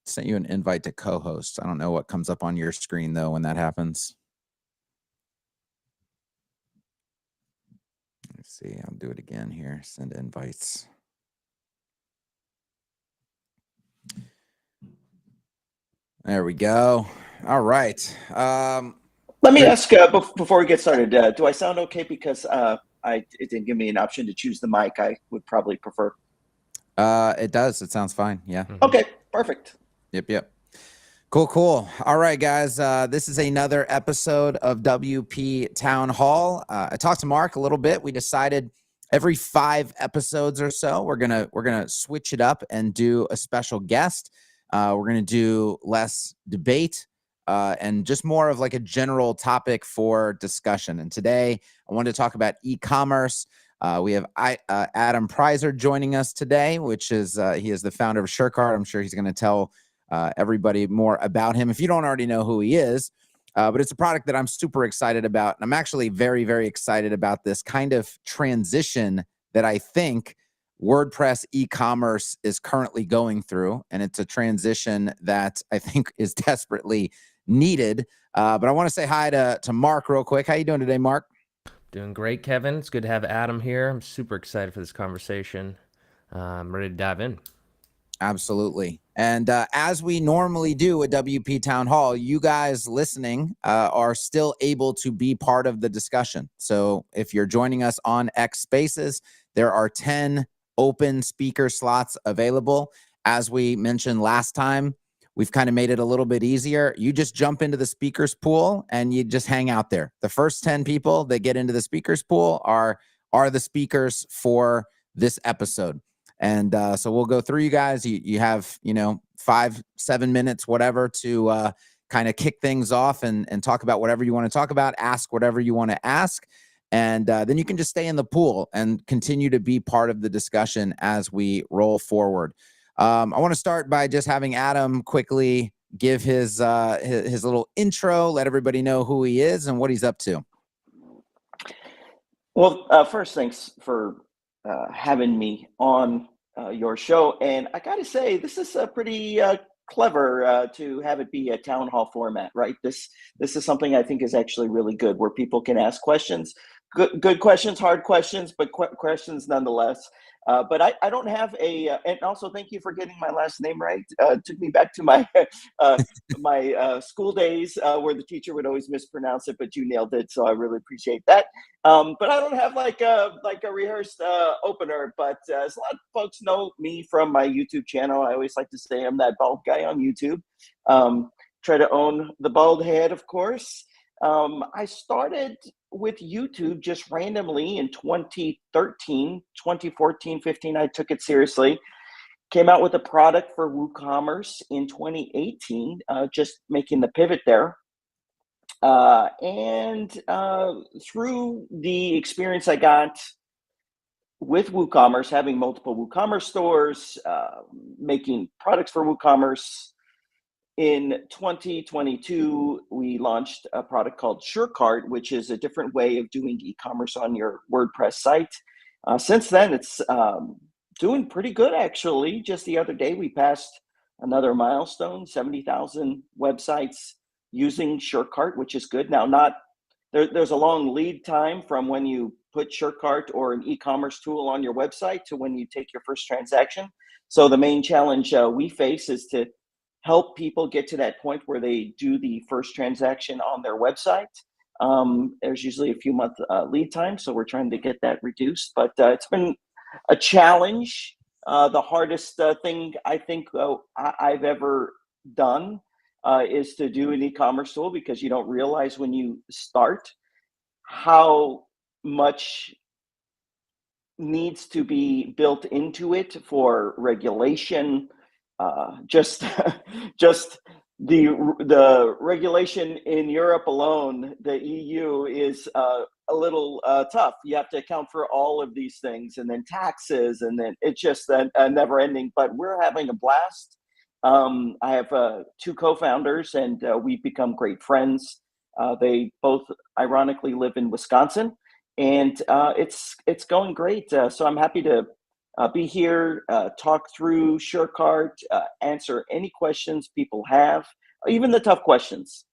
sent you an invite to co-host. I don't know what comes up on your screen though when that happens. Let's see. I'll do it again here. Send invites. There we go. All right. Let me ask before we get started. Do I sound okay? Because it didn't give me an option to choose the mic. I would probably prefer. It does. It sounds fine. Yeah. Okay. Perfect. Yep. Cool. All right, guys. This is another episode of WP Town Hall. I talked to Mark a little bit. We decided every 5 episodes or so, we're gonna switch it up and do a special guest. We're gonna do less debate and just more of like a general topic for discussion. And today, I wanted to talk about e-commerce. We have Adam Preiser joining us today, which is he is the founder of SureCart. I'm sure he's going to tell everybody more about him if you don't already know who he is. But it's a product that I'm super excited about. And I'm actually very, very excited about this kind of transition that I think WordPress e-commerce is currently going through. And it's a transition that I think is desperately needed. But I want to say hi to Mark real quick. How you doing today, Mark? Doing great, Kevin. It's good to have Adam here. I'm super excited for this conversation. I'm ready to dive in. Absolutely. And as we normally do at WP Town Hall, you guys listening are still able to be part of the discussion. So if you're joining us on X Spaces, there are 10 open speaker slots available. As we mentioned last time, we've kind of made it a little bit easier. You just jump into the speakers pool and you just hang out there. The first 10 people that get into the speakers pool are the speakers for this episode. And so we'll go through you guys. You have, 5-7 minutes, whatever, to kind of kick things off and talk about whatever you want to talk about, ask whatever you want to ask. And then you can just stay in the pool and continue to be part of the discussion as we roll forward. I want to start by just having Adam quickly give his little intro, let everybody know who he is and what he's up to. Well, first, thanks for having me on your show. And I got to say, this is pretty clever to have it be a town hall format, right? This is something I think is actually really good, where people can ask questions. Good questions, hard questions, but questions nonetheless. But I don't have and also thank you for getting my last name right. It took me back to my my school days where the teacher would always mispronounce it, but you nailed it, so I really appreciate that. But I don't have like a rehearsed opener. But as a lot of folks know me from my YouTube channel, I always like to say I'm that bald guy on YouTube. Try to own the bald head, of course. I started with YouTube just randomly in 2014, 15, I took it seriously. Came out with a product for WooCommerce in 2018, just making the pivot there. And through the experience I got with WooCommerce, having multiple WooCommerce stores, making products for WooCommerce, in 2022, we launched a product called SureCart, which is a different way of doing e-commerce on your WordPress site. Since then, it's doing pretty good, actually. Just the other day, we passed another milestone, 70,000 websites using SureCart, which is good. Now, there's a long lead time from when you put SureCart or an e-commerce tool on your website to when you take your first transaction. So the main challenge we face is to help people get to that point where they do the first transaction on their website. There's usually a few month lead time, so we're trying to get that reduced. But it's been a challenge. The hardest thing I think I've ever done is to do an e-commerce tool, because you don't realize when you start how much needs to be built into it for regulation. Just the regulation in Europe alone, the EU, is a little tough. You have to account for all of these things, and then taxes, and then it's just a never ending. But we're having a blast. I have 2 co-founders, and we've become great friends. They both ironically live in Wisconsin, and it's going great. So I'm happy to be here, talk through SureCart, answer any questions people have, even the tough questions.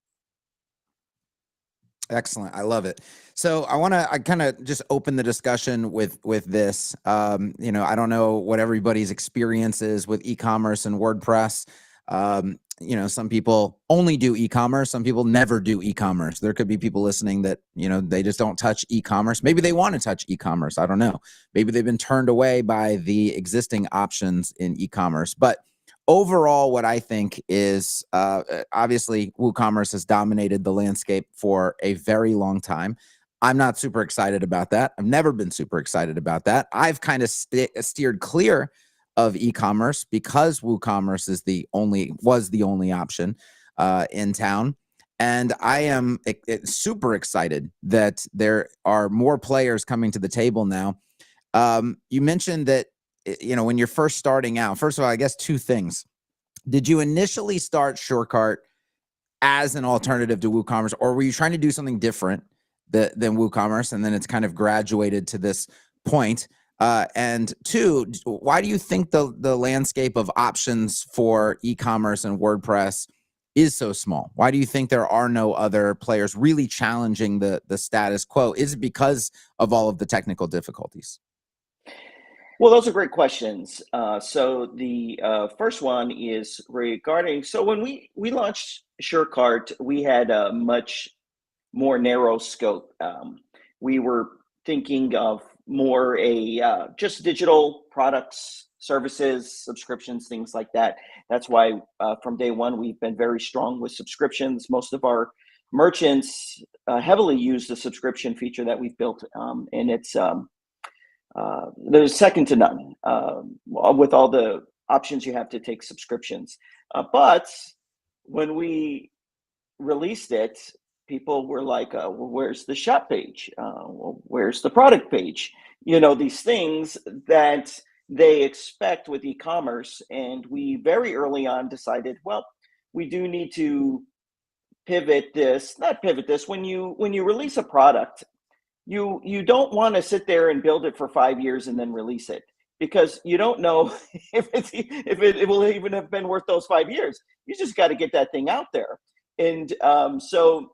Excellent. I love it. So I kind of just open the discussion with this. You know, I don't know what everybody's experience is with e-commerce and WordPress. You know, some people only do e-commerce. Some people never do e-commerce. There could be people listening that, you know, they just don't touch e-commerce. Maybe they want to touch e-commerce. I don't know. Maybe they've been turned away by the existing options in e-commerce. But overall, what I think is obviously WooCommerce has dominated the landscape for a very long time. I'm not super excited about that. I've never been super excited about that. I've kind of steered clear of e-commerce because WooCommerce was the only option in town. And I am super excited that there are more players coming to the table now. You mentioned that, you know, when you're first starting out, first of all, I guess two things. Did you initially start SureCart as an alternative to WooCommerce, or were you trying to do something different than WooCommerce, and then it's kind of graduated to this point? And two, why do you think the landscape of options for e-commerce and WordPress is so small? Why do you think there are no other players really challenging the status quo? Is it because of all of the technical difficulties? Well, those are great questions. So the first one is regarding, so when we launched SureCart, we had a much more narrow scope. We were thinking of more just digital products, services, subscriptions, things like that. That's why from day one, we've been very strong with subscriptions. Most of our merchants heavily use the subscription feature that we've built, and it's there's second to none with all the options you have to take subscriptions. But when we released it, people were like, well, where's the shop page? Well, where's the product page? You know, these things that they expect with e-commerce. And we very early on decided, well, we do need to not pivot this. When you release a product, you don't want to sit there and build it for 5 years and then release it, because you don't know if it will even have been worth those 5 years. You just got to get that thing out there. And so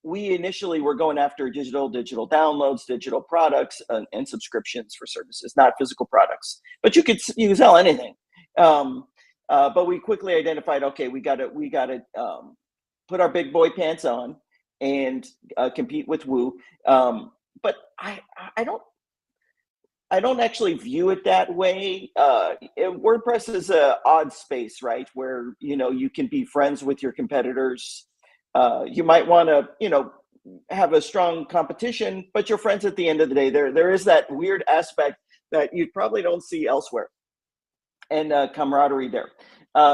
we initially were going after digital downloads, digital products, and subscriptions for services, not physical products. But you can sell anything. But we quickly identified, okay, we got to put our big boy pants on and compete with Woo. But I don't actually view it that way. WordPress is an odd space, right? Where, you know, you can be friends with your competitors. You might want to, you know, have a strong competition, but you're friends at the end of the day. There is that weird aspect that you probably don't see elsewhere, and camaraderie there.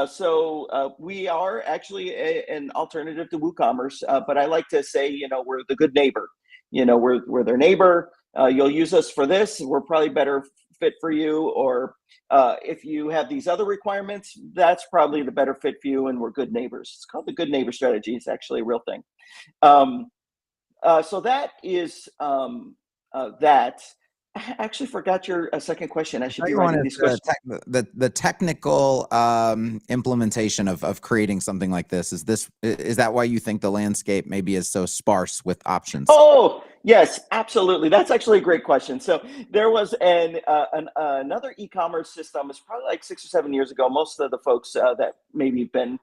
So we are actually an alternative to WooCommerce, but I like to say, you know, we're the good neighbor. You know, we're their neighbor. You'll use us for this. We're probably better fit for you. Or if you have these other requirements, that's probably the better fit for you, and we're good neighbors. It's called the good neighbor strategy. It's actually a real thing. So that is that. I actually forgot your second question. I should be writing these questions. The technical implementation of creating something like this. Is that why you think the landscape maybe is so sparse with options? Oh, yes, absolutely. That's actually a great question. So there was another e-commerce system. It's probably like 6 or 7 years ago. Most of the folks that maybe been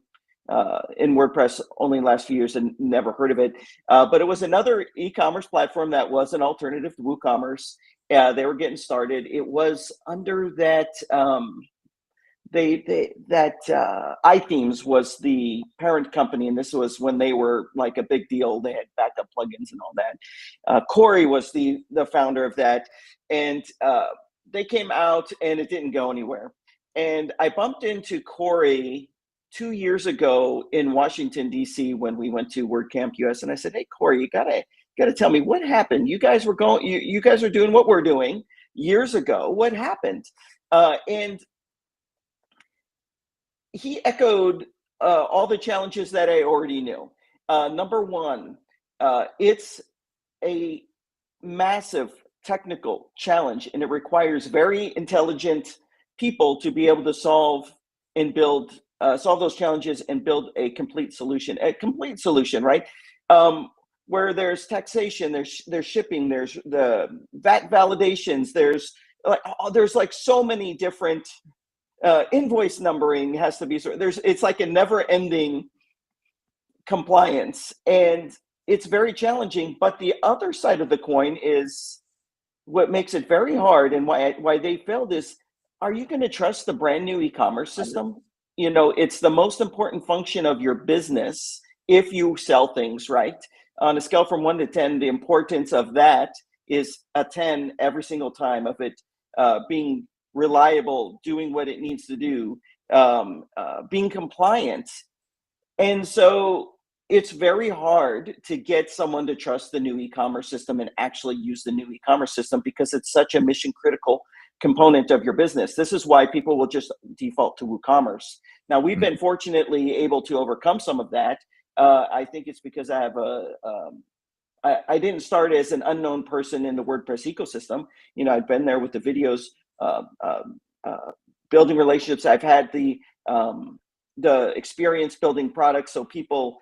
in WordPress only last few years and never heard of it. But it was another e-commerce platform that was an alternative to WooCommerce. They were getting started. It was under that iThemes was the parent company, and this was when they were like a big deal. They had backup plugins and all that. Corey was the founder of that, and they came out, and it didn't go anywhere. And I bumped into Corey 2 years ago in Washington, D.C. when we went to WordCamp US, and I said, "Hey, Corey, you gotta tell me what happened. You guys were you guys are doing what we're doing years ago. What happened?" And he echoed all the challenges that I already knew. Number one, it's a massive technical challenge, and it requires very intelligent people to be able to solve and build solve those challenges and build a complete solution, right? Where there's taxation, there's shipping, there's the VAT validations, there's like so many different invoice numbering has to be, it's like a never ending compliance, and it's very challenging. But the other side of the coin is what makes it very hard, and why they failed is, are you going to trust the brand new e-commerce system? You know, it's the most important function of your business if you sell things, right? On a scale from 1 to 10, the importance of that is a 10 every single time of it being reliable, doing what it needs to do, being compliant. And so it's very hard to get someone to trust the new e-commerce system and actually use the new e-commerce system, because it's such a mission critical component of your business. This is why people will just default to WooCommerce. Now, we've been fortunately able to overcome some of that. I think it's because I have I didn't start as an unknown person in the WordPress ecosystem. You know, I've been there with the videos, building relationships. I've had the experience building products, so people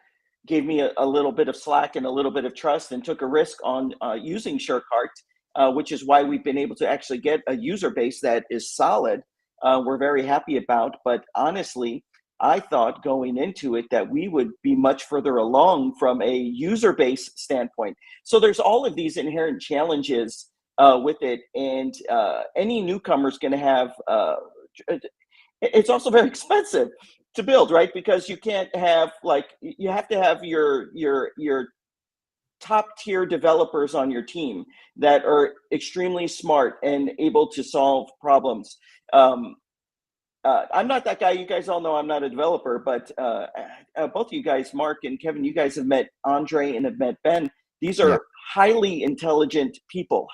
gave me a little bit of slack and a little bit of trust and took a risk on using SureCart, which is why we've been able to actually get a user base that is solid. We're very happy about. But honestly, I thought going into it that we would be much further along from a user base standpoint. So there's all of these inherent challenges with it, and any newcomer is going to have. It's also very expensive to build, right? Because you can't have, like, you have to have your top tier developers on your team that are extremely smart and able to solve problems. I'm not that guy. You guys all know I'm not a developer, but both of you guys, Mark and Kevin, you guys have met Andre and have met Ben. These are highly intelligent people,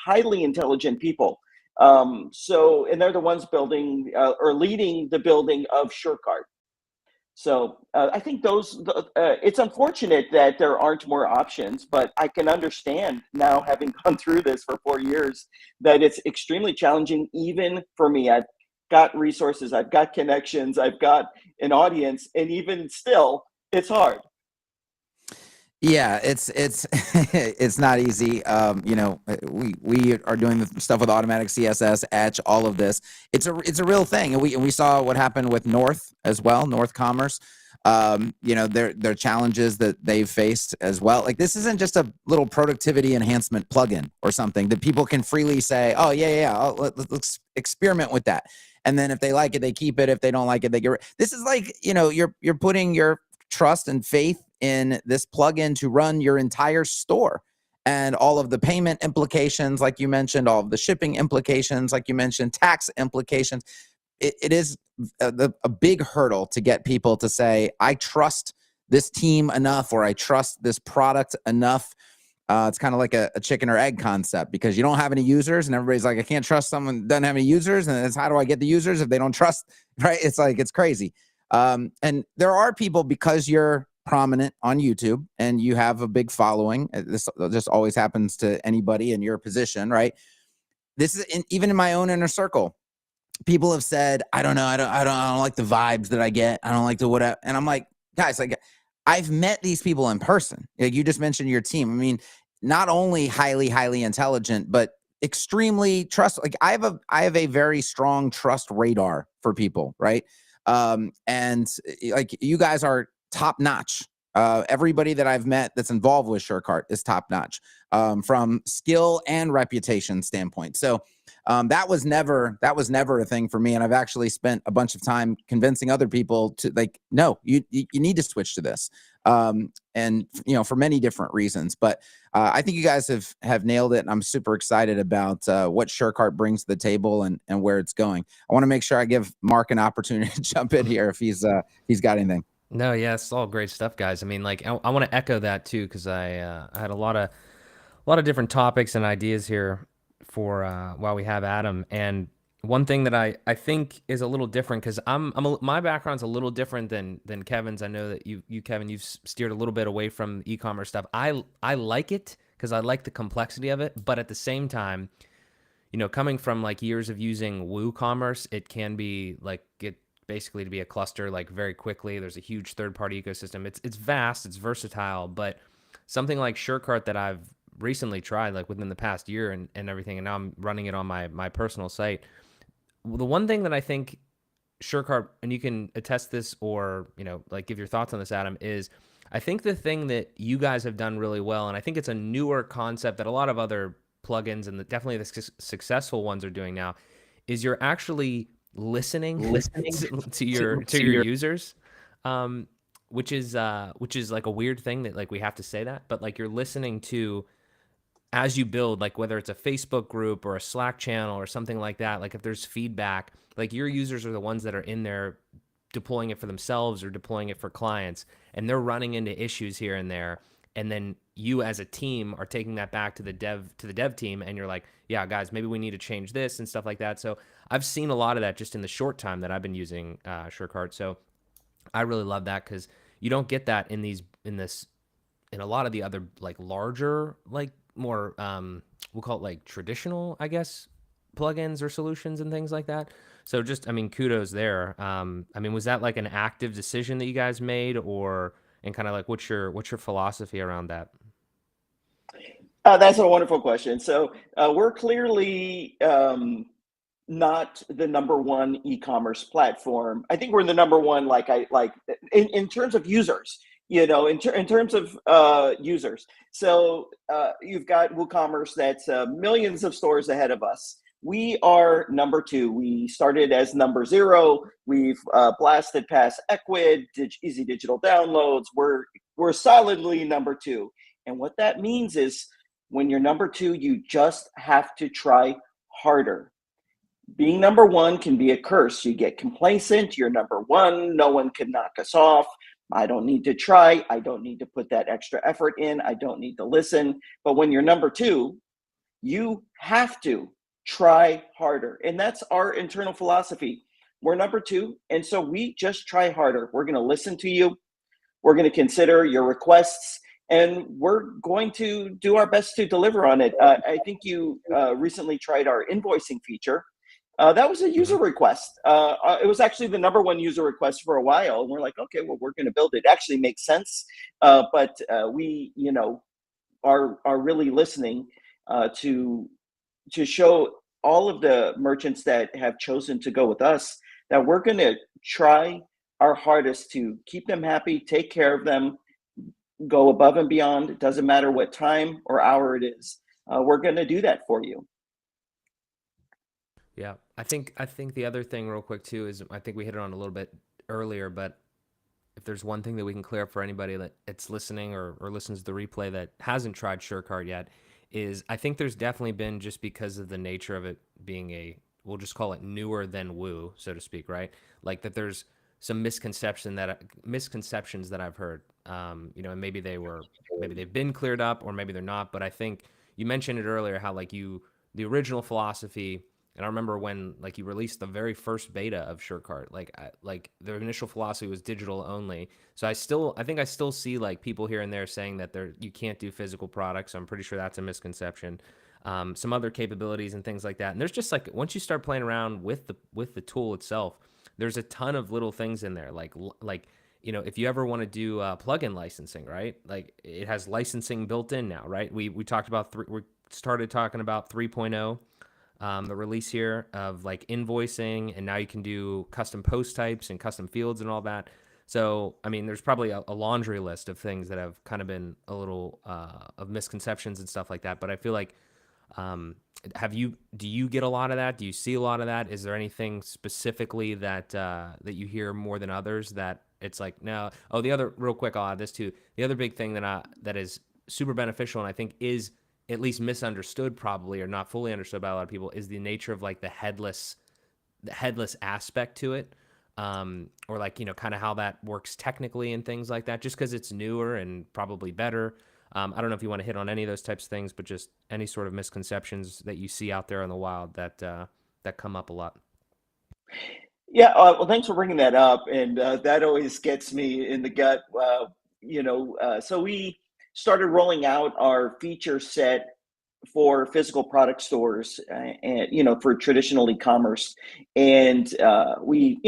So, and they're the ones building or leading the building of SureCart. So I think it's unfortunate that there aren't more options, but I can understand now, having gone through this for 4 years, that it's extremely challenging even for me. I've got resources, I've got connections, I've got an audience, and even still, it's hard. Yeah, it's it's not easy. You know, we are doing the stuff with automatic CSS, Etch, all of this. It's a real thing, and we saw what happened with North as well, North Commerce. You know, their challenges that they've faced as well. Like, this isn't just a little productivity enhancement plugin or something that people can freely say, oh yeah, let's experiment with that, and then if they like it, they keep it. If they don't like it, they get rid. This is like, you know, you're putting your trust and faith in this plugin to run your entire store, and all of the payment implications, like you mentioned, all of the shipping implications, like you mentioned, tax implications. It is a big hurdle to get people to say, I trust this team enough, or I trust this product enough. It's kind of like a chicken or egg concept, because you don't have any users, and everybody's like, I can't trust someone that doesn't have any users. And it's, how do I get the users if they don't trust, right? It's like, it's crazy. And there are people, because you're prominent on YouTube and you have a big following. This just always happens to anybody in your position, right? This is even in my own inner circle. People have said, I don't know, I don't like the vibes that I get. I don't like the whatever. And I'm like, guys, like, I've met these people in person. Like, you just mentioned your team. I mean, not only highly intelligent, but extremely like, I have a very strong trust radar for people, right? And like, you guys are top notch. Everybody that I've met that's involved with SureCart is top notch, from skill and reputation standpoint. So that was never a thing for me. And I've actually spent a bunch of time convincing other people to, like, no, you need to switch to this. And, you know, for many different reasons, but I think you guys have nailed it. And I'm super excited about what SureCart brings to the table and where it's going. I want to make sure I give Mark an opportunity to jump in here if he's got anything. No, yeah, it's all great stuff, guys. I mean, like, I want to echo that too, because I had a lot of different topics and ideas here for while we have Adam. And one thing that I think is a little different, because my background's a little different than Kevin's. I know that you Kevin, you've steered a little bit away from e-commerce stuff. I like it because I like the complexity of it, but at the same time, coming from like years of using WooCommerce, it can be like get basically to be a cluster like very quickly. There's a huge third-party ecosystem. It's vast, it's versatile, but something like SureCart that I've recently tried like within the past year and everything, and now I'm running it on my personal site. The one thing that I think SureCart, and you can attest this or, like give your thoughts on this, Adam, is I think the thing that you guys have done really well, and I think it's a newer concept that a lot of other plugins and definitely the successful ones are doing now, is you're actually listening to your users, which is like a weird thing that like we have to say that, but like you're listening to as you build, like whether it's a Facebook group or a Slack channel or something like that, like if there's feedback, like your users are the ones that are in there deploying it for themselves or deploying it for clients, and they're running into issues here and there. And then you as a team are taking that back to the dev team, and you're like, yeah, guys, maybe we need to change this and stuff like that. So I've seen a lot of that just in the short time that I've been using SureCart. So I really love that because you don't get that in a lot of the other like larger, like more we'll call it like traditional, I guess, plugins or solutions and things like that. So just, I mean, kudos there. I mean, was that like an active decision that you guys made, or and kind of like what's your philosophy around that? That's a wonderful question. So we're clearly not the number one e-commerce platform. I think we're the number one, in terms of users. In terms of users. So you've got WooCommerce that's millions of stores ahead of us. We are number two. We started as number 0. We've blasted past Ecwid, Easy Digital Downloads. We're solidly number 2. And what that means is when you're number 2, you just have to try harder. Being number 1 can be a curse. You get complacent. You're number 1. No one can knock us off. I don't need to try. I don't need to put that extra effort in. I don't need to listen. But when you're number 2, you have to try harder. And that's our internal philosophy. We're number 2. And so we just try harder. We're going to listen to you. We're going to consider your requests. And we're going to do our best to deliver on it. I think you recently tried our invoicing feature. That was a user request. It was actually the number 1 user request for a while. And we're like, okay, well, we're going to build it. It actually makes sense. But we, are really listening to show all of the merchants that have chosen to go with us that we're going to try our hardest to keep them happy, take care of them, go above and beyond. It doesn't matter what time or hour it is. We're going to do that for you. Yeah, I think the other thing real quick too is I think we hit it on a little bit earlier, but if there's one thing that we can clear up for anybody that it's listening or listens to the replay that hasn't tried SureCart yet, is I think there's definitely been, just because of the nature of it being we'll just call it newer than Woo, so to speak, right? Like that there's some misconceptions that I've heard, and maybe they've been cleared up or maybe they're not, but I think you mentioned it earlier how like the original philosophy. And I remember when like you released the very first beta of SureCart, like the initial philosophy was digital only. So I think I still see like people here and there saying that you can't do physical products. So I'm pretty sure that's a misconception. Some other capabilities and things like that. And there's just like, once you start playing around with the tool itself, there's a ton of little things in there. Like, if you ever want to do plugin licensing, right? Like it has licensing built in now, right? We talked about we started talking about 3.0. The release here of like invoicing, and now you can do custom post types and custom fields and all that. So, I mean, there's probably a laundry list of things that have kind of been a little of misconceptions and stuff like that. But I feel like, do you get a lot of that? Do you see a lot of that? Is there anything specifically that you hear more than others that it's like, no? Oh, the other, real quick, I'll add this too. The other big thing that is super beneficial, and I think is at least misunderstood probably, or not fully understood by a lot of people, is the nature of like the headless aspect to it, or like, kind of how that works technically and things like that, just because it's newer and probably better. I don't know if you want to hit on any of those types of things, but just any sort of misconceptions that you see out there in the wild that come up a lot. Yeah, well, thanks for bringing that up, and that always gets me in the gut. So we started rolling out our feature set for physical product stores and, for traditional e-commerce. And we,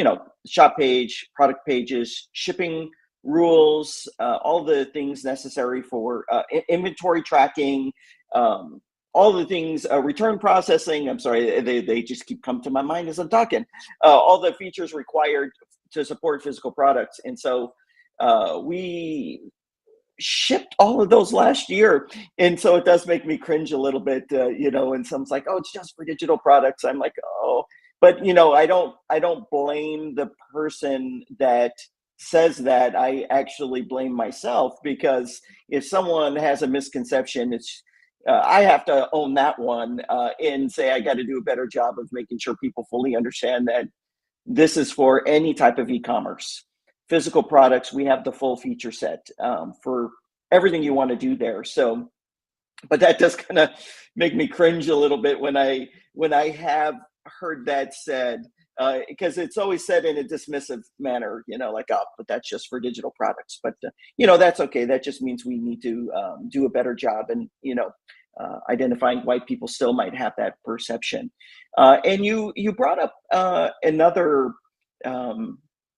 shop page, product pages, shipping rules, all the things necessary for inventory tracking, all the things, return processing. I'm sorry, they just keep coming to my mind as I'm talking. All the features required to support physical products. And so we shipped all of those last year. And so it does make me cringe a little bit, and someone's like, oh, it's just for digital products. I'm like, oh, but I don't blame the person that says that. I actually blame myself, because if someone has a misconception, it's I have to own that one and say I got to do a better job of making sure people fully understand that this is for any type of e-commerce. Physical products, we have the full feature set for everything you want to do there. So, but that does kind of make me cringe a little bit when I have heard that said, because it's always said in a dismissive manner, like, oh, but that's just for digital products. But that's okay. That just means we need to do a better job, and identifying why people still might have that perception. And you brought up another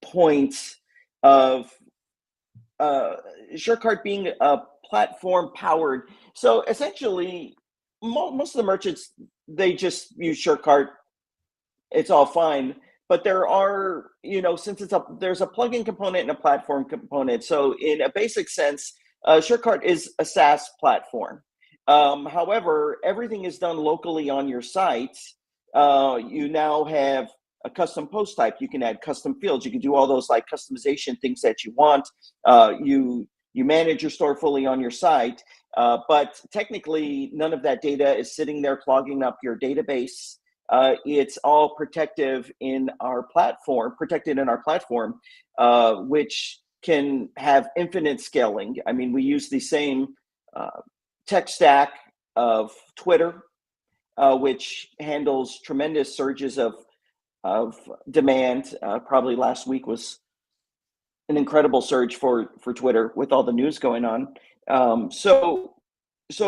point of SureCart being a platform powered. So essentially, most of the merchants, they just use SureCart. It's all fine. But there are, since there's a plugin component and a platform component. So in a basic sense, SureCart is a SaaS platform. However, everything is done locally on your site. You now have a custom post type. You can add custom fields. You can do all those like customization things that you want. You manage your store fully on your site, but technically none of that data is sitting there clogging up your database. It's all protected in our platform, which can have infinite scaling. I mean, we use the same tech stack of Twitter, which handles tremendous surges of demand. Probably last week was an incredible surge for Twitter with all the news going on. So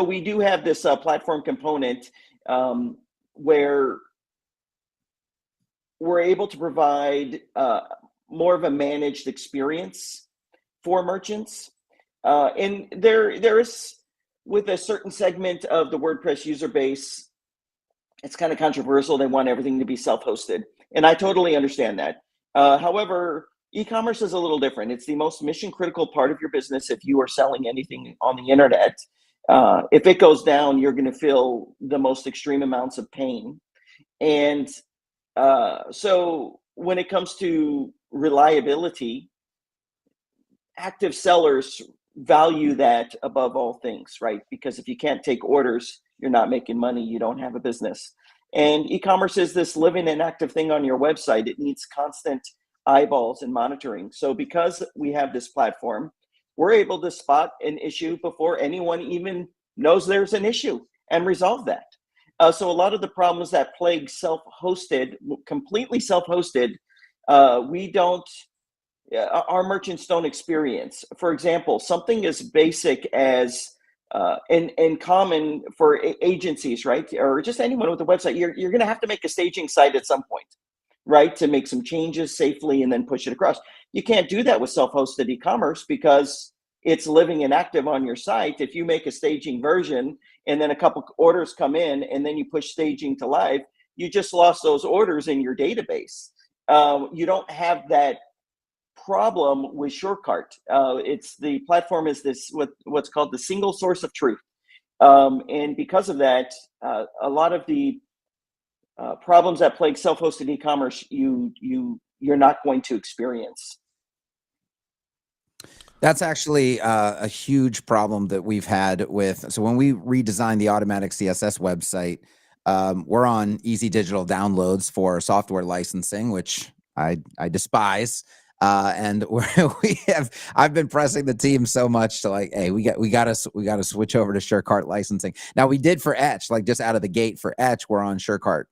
we do have this platform component where we're able to provide more of a managed experience for merchants. And there is, with a certain segment of the WordPress user base, it's kind of controversial. They want everything to be self-hosted. And I totally understand that. However, e-commerce is a little different. It's the most mission critical part of your business. If you are selling anything on the internet, if it goes down, you're going to feel the most extreme amounts of pain. And so when it comes to reliability, active sellers value that above all things, right? Because if you can't take orders, you're not making money, you don't have a business. And e-commerce is this living and active thing on your website. It needs constant eyeballs and monitoring. So because we have this platform, we're able to spot an issue before anyone even knows there's an issue and resolve that. So a lot of the problems that plague self-hosted, completely self-hosted, our merchants don't experience. For example, something as basic as and common for agencies, right? Or just anyone with a website, you're going to have to make a staging site at some point, right? To make some changes safely and then push it across. You can't do that with self-hosted e-commerce because it's living and active on your site. If you make a staging version and then a couple orders come in and then you push staging to live, you just lost those orders in your database. You don't have that problem with SureCart. It's the platform is this what's called the single source of truth, and because of that, a lot of the problems that plague self-hosted e-commerce, you're not going to experience. That's actually a huge problem that we've had with. So when we redesigned the automatic CSS website, we're on easy digital downloads for software licensing, which I despise. And I've been pressing the team so much to like, hey, we got to switch over to SureCart licensing. Now we did for Etch, like just out of the gate for Etch, we're on SureCart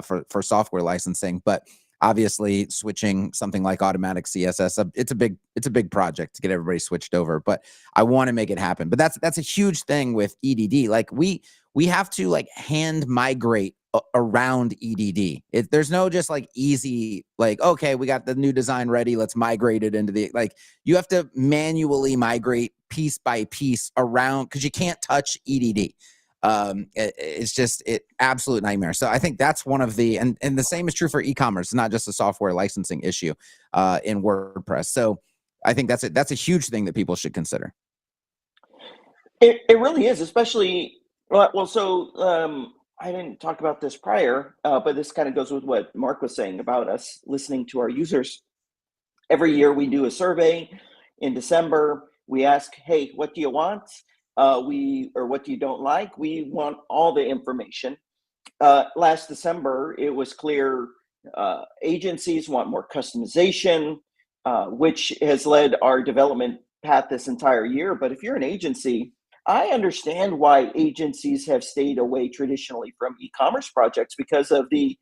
for software licensing, but obviously switching something like automatic CSS, it's a big project to get everybody switched over, but I want to make it happen. But that's a huge thing with EDD. Like we we have to like hand migrate around EDD. There's no just like easy, like, okay, we got the new design ready, let's migrate it into the, like, you have to manually migrate piece by piece around, because you can't touch EDD. It's just absolute nightmare. So I think that's one of the, and the same is true for e-commerce. It's not just a software licensing issue in WordPress. So I think that's a huge thing that people should consider. It really is, especially, so I didn't talk about this prior, but this kind of goes with what Mark was saying about us listening to our users. Every year we do a survey in December. We ask, hey, what do you want? Or what do you don't like? We want all the information. Last December, it was clear agencies want more customization, which has led our development path this entire year. But if you're an agency, I understand why agencies have stayed away traditionally from e-commerce projects because of the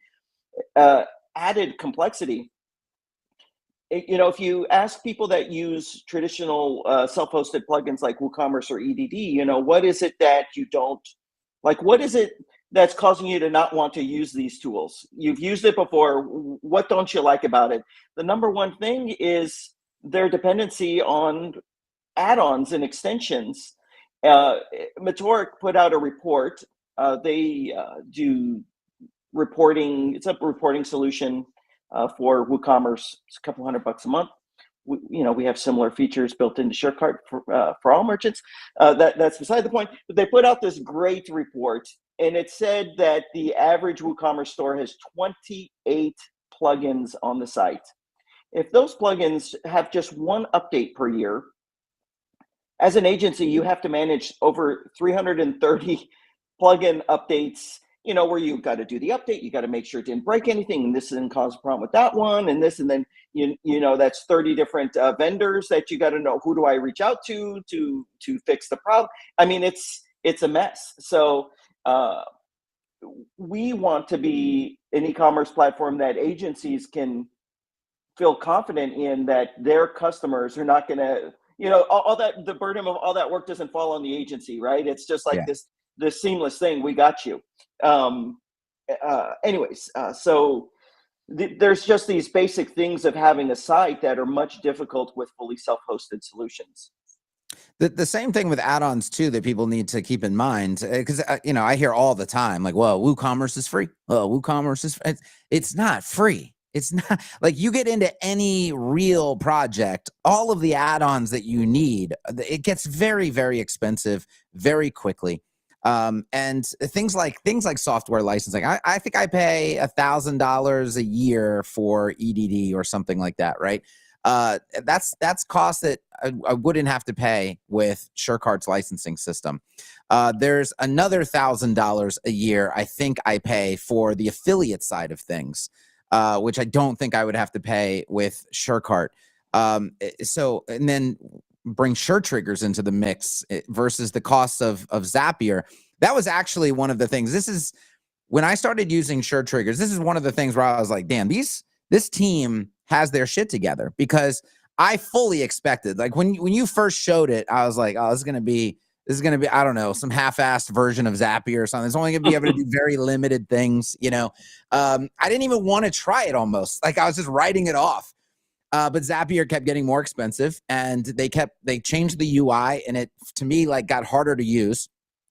added complexity. If you ask people that use traditional self-hosted plugins like WooCommerce or EDD, what is it that you don't like? What is it that's causing you to not want to use these tools? You've used it before. What don't you like about it? The number one thing is their dependency on add-ons and extensions. Metoric put out a report. They do reporting. It's a reporting solution for WooCommerce. It's a couple $100 a month. We have similar features built into SureCart for all merchants. That's beside the point. But they put out this great report, and it said that the average WooCommerce store has 28 plugins on the site. If those plugins have just one update per year, as an agency, you have to manage over 330 plugin updates, where you've got to do the update, you got to make sure it didn't break anything, and this didn't cause a problem with that one, and this, and then, that's 30 different vendors that you got to know, who do I reach out to fix the problem? I mean, it's a mess. So we want to be an e-commerce platform that agencies can feel confident in, that their customers are not going to, all that, the burden of all that work doesn't fall on the agency, right? It's just like this seamless thing. We got you. So there's just these basic things of having a site that are much difficult with fully self-hosted solutions. The same thing with add-ons too that people need to keep in mind, because I hear all the time like, well, WooCommerce is free. WooCommerce is it's not free. It's not like you get into any real project, all of the add-ons that you need, it gets very, very expensive very quickly. And things like software licensing, I think I pay $1,000 a year for EDD or something like that, right? That's cost that I wouldn't have to pay with SureCart's licensing system. There's another $1,000 a year I think I pay for the affiliate side of things, which I don't think I would have to pay with SureCart. And then bring SureTriggers into the mix versus the costs of Zapier. That was actually one of the things. This is when I started using SureTriggers. This is one of the things where I was like, damn, this team has their shit together, because I fully expected, like when you first showed it, I was like, oh, this is gonna be, I don't know, some half-assed version of Zapier or something. It's only gonna be able to do very limited things, I didn't even want to try it almost. Like I was just writing it off. But Zapier kept getting more expensive, and they changed the UI, and it, to me, like got harder to use.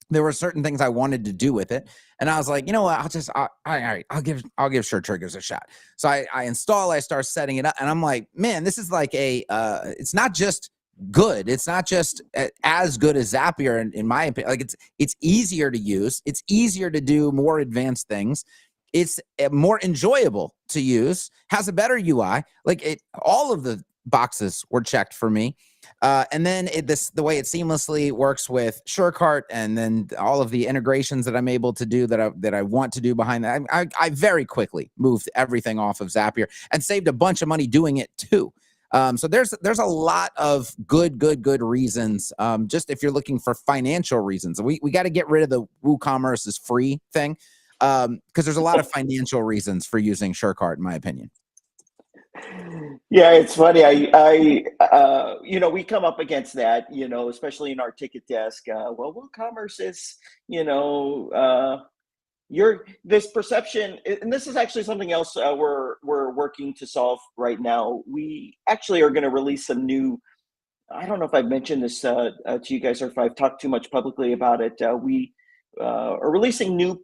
There were certain things I wanted to do with it, and I was like, you know what, I'll give SureTriggers a shot. So I install, I start setting it up, and I'm like, man, this is like it's not just good. It's not just as good as Zapier in my opinion. Like it's easier to use. It's easier to do more advanced things. It's more enjoyable to use, has a better UI. Like all of the boxes were checked for me. And then the way it seamlessly works with SureCart, and then all of the integrations that I'm able to do that I want to do behind that, I very quickly moved everything off of Zapier and saved a bunch of money doing it too. So there's a lot of good reasons. Just if you're looking for financial reasons, we got to get rid of the WooCommerce is free thing. Because there's a lot of financial reasons for using SureCart, in my opinion. Yeah, it's funny. We come up against that, especially in our ticket desk. Well, WooCommerce is, you know, this perception, and this is actually something else we're working to solve right now. We actually are going to release some new. I don't know if I've mentioned this to you guys or if I've talked too much publicly about it. We are releasing new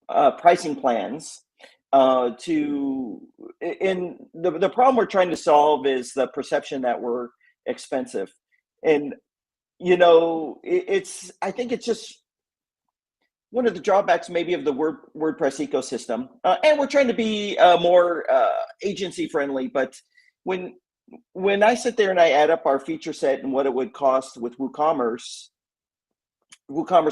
pricing plans and the problem we're trying to solve is the perception that we're expensive. And I think it's just one of the drawbacks maybe of the WordPress ecosystem, and we're trying to be more agency friendly. But when I sit there and I add up our feature set and what it would cost with WooCommerce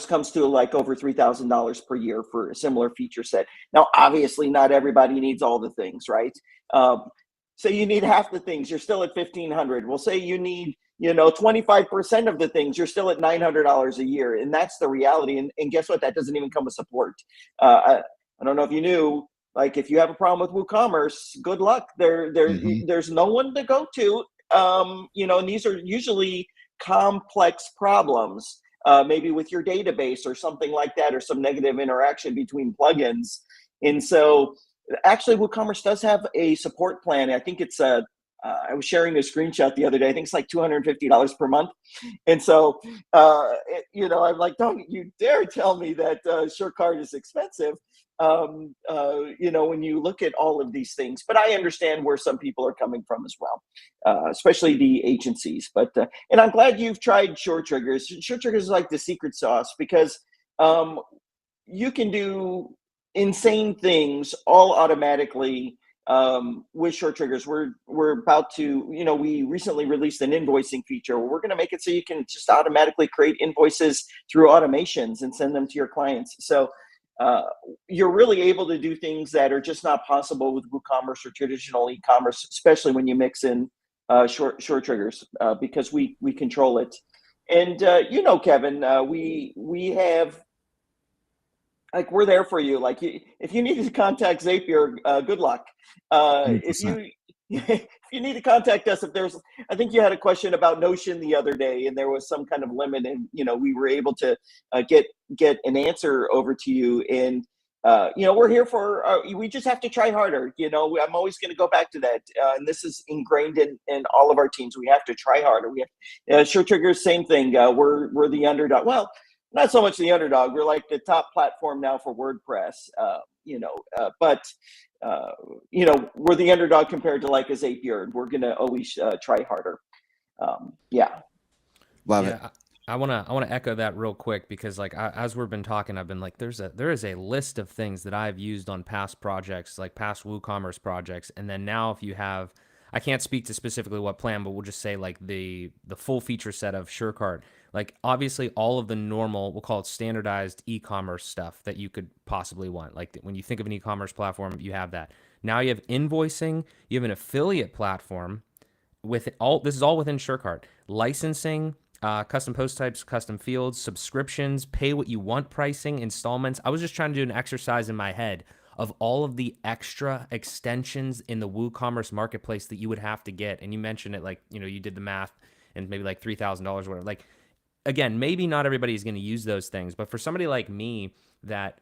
comes to like over $3,000 per year for a similar feature set. Now, obviously, not everybody needs all the things, right? So you need half the things, you're still at $1,500. We'll say you need 25% of the things, you're still at $900 a year, and that's the reality. And guess what? That doesn't even come with support. I don't know if you knew, like if you have a problem with WooCommerce, good luck. There's no one to go to. And these are usually complex problems. Maybe with your database or something like that, or some negative interaction between plugins. And so actually WooCommerce does have a support plan. I think it's I was sharing a screenshot the other day. I think it's like $250 per month. And so, I'm like, don't you dare tell me that SureCart is expensive. When you look at all of these things, but I understand where some people are coming from as well, especially the agencies. But and I'm glad you've tried SureTriggers. SureTriggers is like the secret sauce because you can do insane things all automatically with SureTriggers. We're about to, we recently released an invoicing feature where we're going to make it so you can just automatically create invoices through automations and send them to your clients. So you're really able to do things that are just not possible with WooCommerce or traditional e-commerce, especially when you mix in SureTriggers because we control it. And Kevin, we have, like, we're there for you. Like, if you need to contact Zapier, good luck. If you need to contact us, I think you had a question about Notion the other day, and there was some kind of limit, and we were able to get an answer over to you. And we're here for. We just have to try harder. I'm always going to go back to that, and this is ingrained in all of our teams. We have to try harder. We have SureTriggers, same thing. We're the underdog. Well, not so much the underdog. We're like the top platform now for WordPress. But we're the underdog compared to like a Zapier. We're gonna always try harder. Love it. I want to echo that real quick because as we've been talking, I've been like, there is a list of things that I've used on past projects, like past WooCommerce projects, and then now if you have, I can't speak to specifically what plan, but we'll just say like the full feature set of SureCart. Like obviously all of the normal, we'll call it standardized e-commerce stuff that you could possibly want. Like when you think of an e-commerce platform, you have that. Now you have invoicing, you have an affiliate platform with all, this is all within SureCart. Licensing, custom post types, custom fields, subscriptions, pay what you want pricing, installments. I was just trying to do an exercise in my head of all of the extra extensions in the WooCommerce marketplace that you would have to get. And you mentioned it, like, you did the math and maybe like $3,000 or whatever. Like, again, maybe not everybody is going to use those things, but for somebody like me that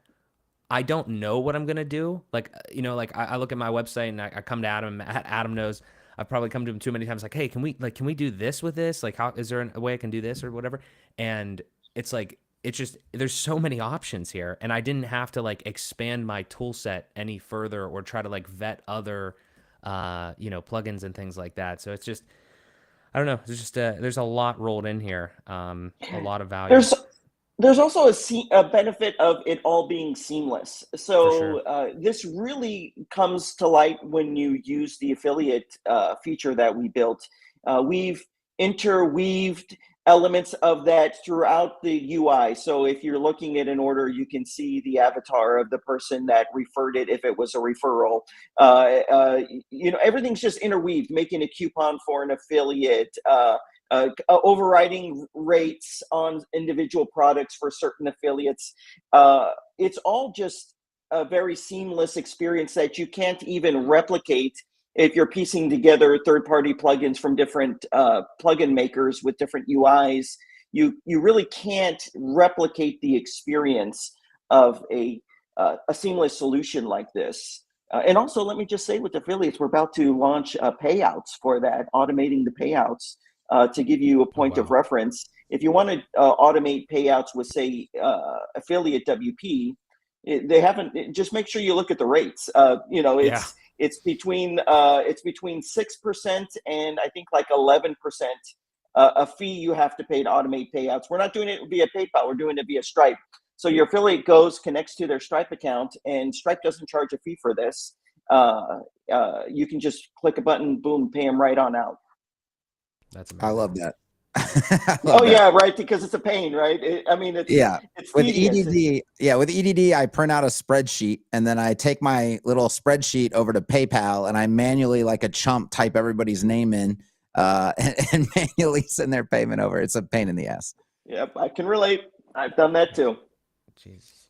I don't know what I'm going to do, like, I look at my website and I come to Adam. Adam knows I've probably come to him too many times. Like, hey, can we do this with this? Like, how is there a way I can do this or whatever? And it's like, it's just, there's so many options here, and I didn't have to like expand my tool set any further or try to like vet other, plugins and things like that. So it's just, I don't know. There's just there's a lot rolled in here, a lot of value. There's also a benefit of it all being seamless. So sure. This really comes to light when you use the affiliate feature that we built. We've interweaved elements of that throughout the UI. So if you're looking at an order, you can see the avatar of the person that referred it if it was a referral. Everything's just interweaved, making a coupon for an affiliate, overriding rates on individual products for certain affiliates. It's all just a very seamless experience that you can't even replicate if you're piecing together third-party plugins from different plugin makers with different UIs, you really can't replicate the experience of a seamless solution like this. And also, let me just say, with affiliates, we're about to launch payouts for that, automating the payouts. To give you a point of reference, if you want to automate payouts with, say, affiliate WP, they haven't. Just make sure you look at the rates. It's between 6% and I think like 11% a fee you have to pay to automate payouts. We're not doing it via PayPal. We're doing it via Stripe. So your affiliate connects to their Stripe account, and Stripe doesn't charge a fee for this. You can just click a button, boom, pay them right on out. That's amazing. I love that. Yeah, right. Because it's a pain, right? It's with tedious. EDD. With EDD, I print out a spreadsheet and then I take my little spreadsheet over to PayPal and I manually, like a chump, type everybody's name in and manually send their payment over. It's a pain in the ass. Yep, I can relate. I've done that too. Jesus.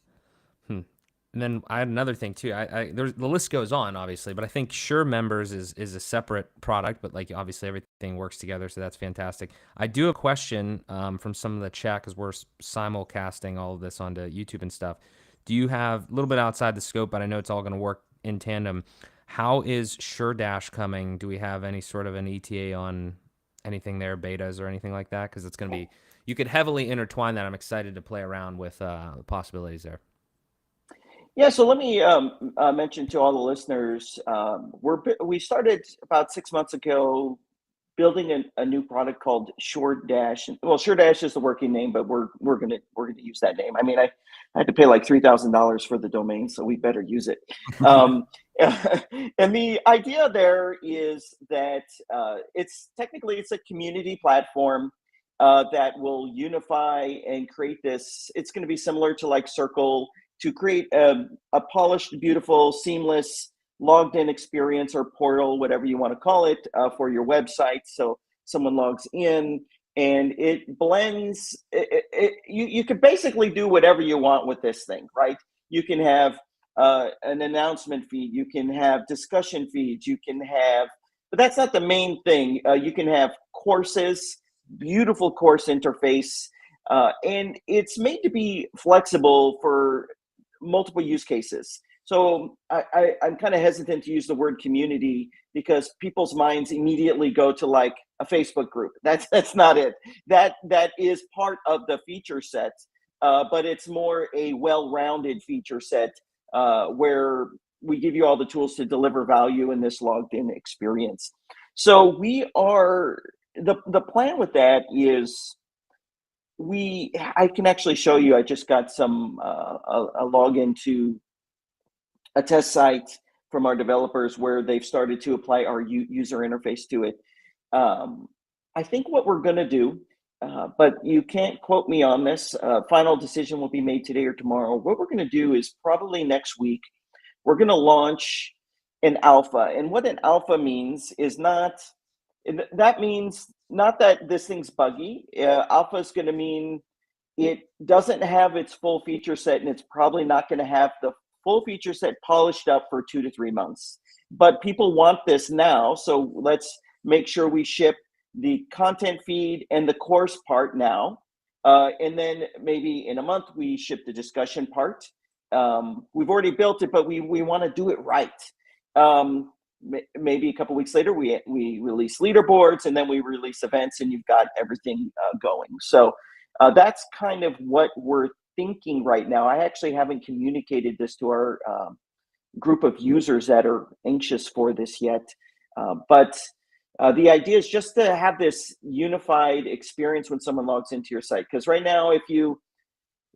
And then I had another thing too. The list goes on, obviously, but I think Sure Members is a separate product, but like obviously everything works together, so that's fantastic. I do have a question from some of the chat because we're simulcasting all of this onto YouTube and stuff. Do you have a little bit outside the scope, but I know it's all going to work in tandem. How is Sure Dash coming? Do we have any sort of an ETA on anything there, betas or anything like that? Because it's going to be, you could heavily intertwine that. I'm excited to play around with the possibilities there. Yeah, so let me mention to all the listeners, we started about 6 months ago building a new product called Sure Dash. Well, Sure Dash is the working name, but we're gonna use that name. I mean, I had to pay like $3,000 for the domain, so we better use it. And the idea there is that it's a community platform that will unify and create this. It's going to be similar to like Circle, to create a polished, beautiful, seamless, logged in experience or portal, whatever you want to call it, for your website. So someone logs in and it blends. You can basically do whatever you want with this thing, right? You can have an announcement feed. You can have discussion feeds. You can have, but that's not the main thing. You can have courses, beautiful course interface, and it's made to be flexible for multiple use cases. So I'm kind of hesitant to use the word community because people's minds immediately go to like a Facebook group. That's not it. That is part of the feature set, but it's more a well-rounded feature set where we give you all the tools to deliver value in this logged in experience. So the plan with that is I can actually show you. I just got a login to a test site from our developers where they've started to apply our user interface to it. I think what we're going to do, but you can't quote me on this, final decision will be made today or tomorrow. What we're going to do is probably next week, we're going to launch an alpha. And what an alpha means is that means not that this thing's buggy. Alpha is going to mean it doesn't have its full feature set, and it's probably not going to have the full feature set polished up for 2 to 3 months. But people want this now, so let's make sure we ship the content feed and the course part now. And then maybe in a month, we ship the discussion part. We've already built it, but we want to do it right. Maybe a couple weeks later, we release leaderboards, and then we release events, and you've got everything going. So that's kind of what we're thinking right now. I actually haven't communicated this to our group of users that are anxious for this yet. But the idea is just to have this unified experience when someone logs into your site. Because right now, if you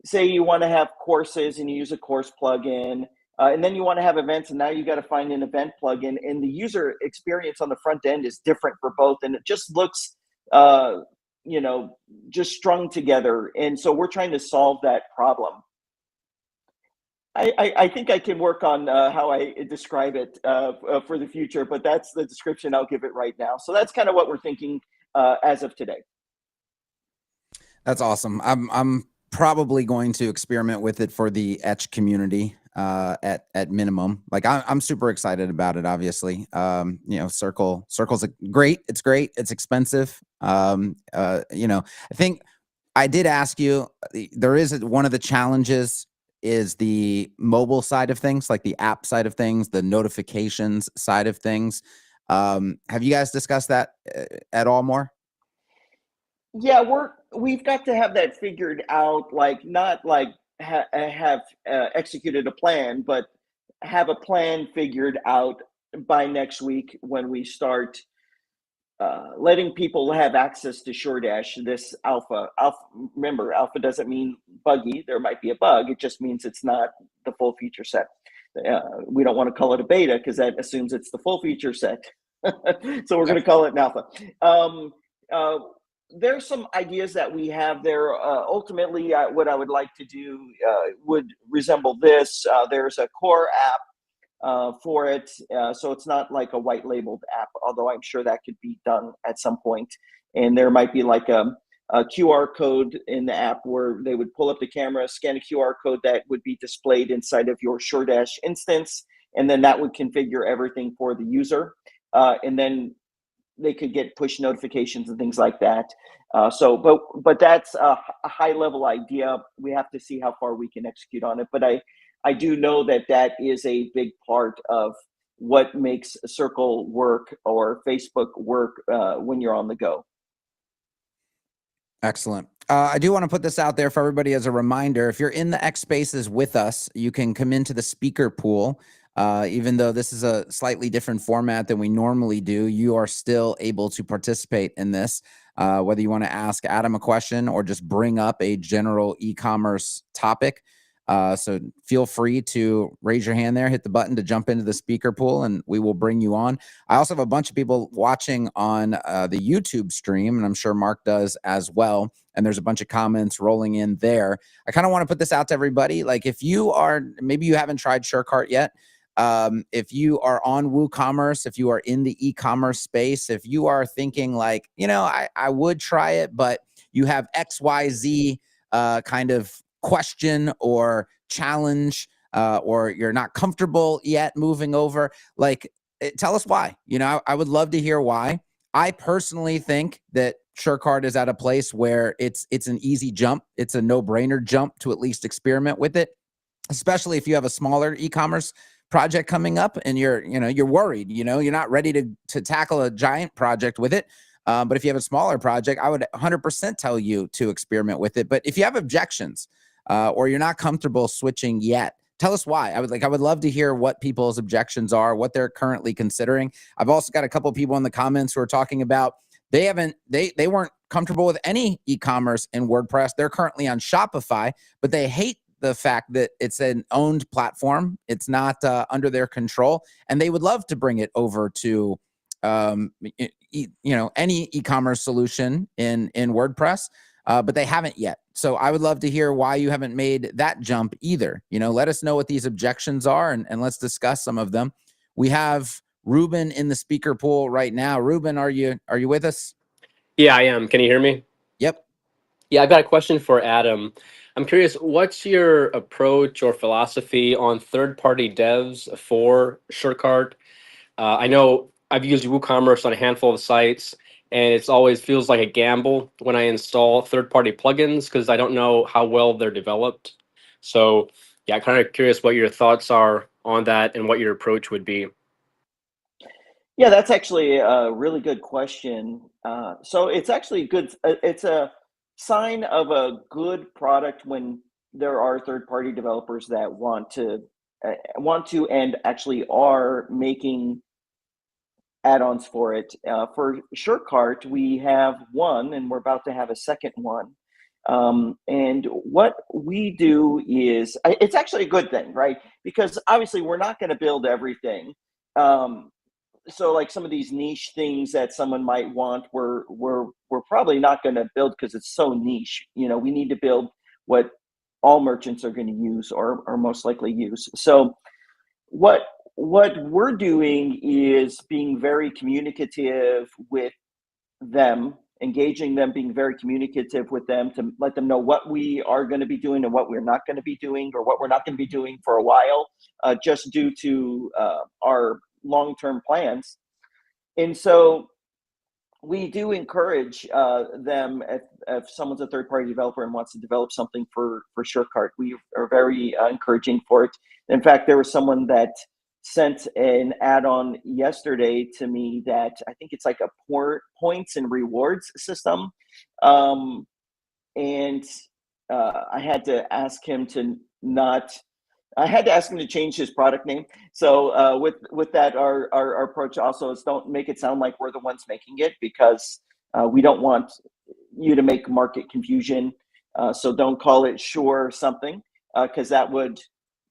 say you want to have courses and you use a course plugin, and then you want to have events, and now you got to find an event plugin, and the user experience on the front end is different for both, and it just looks, just strung together. And so we're trying to solve that problem. I think I can work on how I describe it for the future, but that's the description I'll give it right now. So that's kind of what we're thinking as of today. That's awesome. I'm probably going to experiment with it for the Etch community. at minimum. Like I'm super excited about it. Obviously, Circle's great. It's great. It's expensive. I think I did ask you. There is one of the challenges is the mobile side of things, like the app side of things, the notifications side of things. Have you guys discussed that at all more? Yeah, we've got to have that figured out. Like not like have executed a plan, but have a plan figured out by next week when we start letting people have access to SureDash. This alpha. Remember, alpha doesn't mean buggy. There might be a bug. It just means it's not the full feature set. We don't want to call it a beta because that assumes it's the full feature set. So we're going to call it an alpha. There's some ideas that we have there. Ultimately, what I would like to do would resemble this. There's a core app for it. So it's not like a white labeled app, although I'm sure that could be done at some point. And there might be like a QR code in the app where they would pull up the camera, scan a QR code that would be displayed inside of your SureDash instance. And then that would configure everything for the user. And then they could get push notifications and things like that. But that's a high level idea. We have to see how far we can execute on it. But I do know that is a big part of what makes Circle work or Facebook work when you're on the go. Excellent. I do want to put this out there for everybody as a reminder. If you're in the X Spaces with us, you can come into the speaker pool. Even though this is a slightly different format than we normally do, you are still able to participate in this, whether you want to ask Adam a question or just bring up a general e-commerce topic. So feel free to raise your hand there, hit the button to jump into the speaker pool, and we will bring you on. I also have a bunch of people watching on the YouTube stream, and I'm sure Mark does as well. And there's a bunch of comments rolling in there. I kind of want to put this out to everybody. Like if you are, maybe you haven't tried SureCart yet. If you are on WooCommerce, if you are in the e-commerce space, if you are thinking like, I would try it, but you have XYZ kind of question or challenge, or you're not comfortable yet moving over, like tell us why. I would love to hear why. I personally think that SureCart is at a place where it's an easy jump. It's a no-brainer jump to at least experiment with it, especially if you have a smaller e-commerce project coming up and you're worried, you're not ready to tackle a giant project with it. But if you have a smaller project, I would 100% tell you to experiment with it. But if you have objections or you're not comfortable switching yet, tell us why. I would love to hear what people's objections are, what they're currently considering. I've also got a couple of people in the comments who are talking about they weren't comfortable with any e-commerce in WordPress. They're currently on Shopify, but they hate the fact that it's an owned platform. It's not under their control, and they would love to bring it over to any e-commerce solution in WordPress, but they haven't yet. So I would love to hear why you haven't made that jump either. Let us know what these objections are, and let's discuss some of them. We have Ruben in the speaker pool right now. Ruben, are you with us? Yeah, I am. Can you hear me? Yep. Yeah, I've got a question for Adam. I'm curious, what's your approach or philosophy on third-party devs for SureCart? I know I've used WooCommerce on a handful of sites, and it's always feels like a gamble when I install third-party plugins because I don't know how well they're developed. So, yeah, kind of curious what your thoughts are on that and what your approach would be. Yeah, that's actually a really good question. So it's actually good. It's a sign of a good product when there are third-party developers that want to and actually are making add-ons for it. For SureCart, we have one, and we're about to have a second one. And what we do is, it's actually a good thing, right? Because obviously we're not going to build everything. So like some of these niche things that someone might want, we're probably not going to build because it's so niche. We need to build what all merchants are going to use or most likely use. So what we're doing is being very communicative with them engaging them, being very communicative with them to let them know what we are going to be doing and what we're not going to be doing, or what we're not going to be doing for a while, just due to our long-term plans. And so we do encourage them, if someone's a third-party developer and wants to develop something for SureCart, we are very encouraging for it. In fact, there was someone that sent an add-on yesterday to me that I think it's like a points and rewards system. And I had to ask him to change his product name. So with that, our approach also is, don't make it sound like we're the ones making it, because we don't want you to make market confusion. So don't call it Sure something, because that would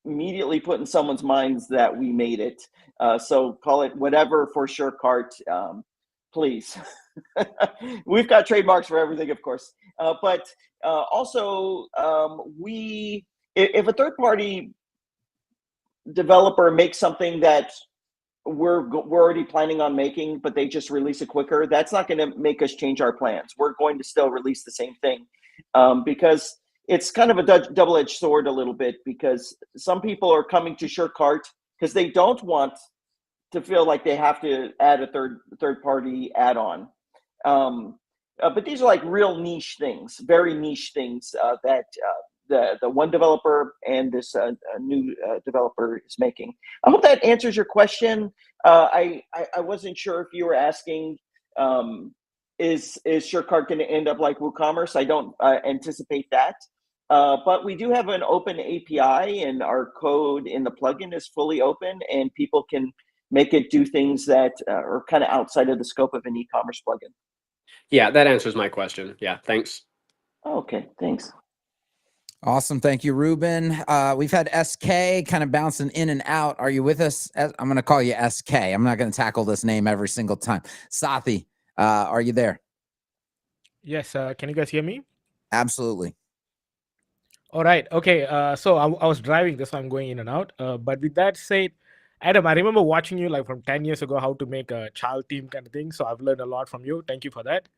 immediately put in someone's minds that we made it. So call it whatever for SureCart, please. We've got trademarks for everything, of course. But also, if a third-party developer makes something that we're already planning on making, but they just release it quicker, that's not going to make us change our plans. We're going to still release the same thing, because it's kind of a double-edged sword a little bit, because some people are coming to SureCart because they don't want to feel like they have to add a third-party add-on. But these are like real niche things, very niche things that the one developer and this new developer is making. I hope that answers your question. I wasn't sure if you were asking, is SureCart going to end up like WooCommerce? I don't anticipate that. But we do have an open API, and our code in the plugin is fully open, and people can make it do things that are kind of outside of the scope of an e-commerce plugin. Yeah, that answers my question. Yeah, thanks. Okay, thanks. Awesome. Thank you, Ruben. We've had SK kind of bouncing in and out. Are you with us? I'm going to call you SK. I'm not going to tackle this name every single time. Sathi, are you there? Yes. Can you guys hear me? Absolutely. All right. Okay. So I was driving this, so I'm going in and out. But with that said, Adam, I remember watching you like from 10 years ago, how to make a child team kind of thing. So I've learned a lot from you. Thank you for that.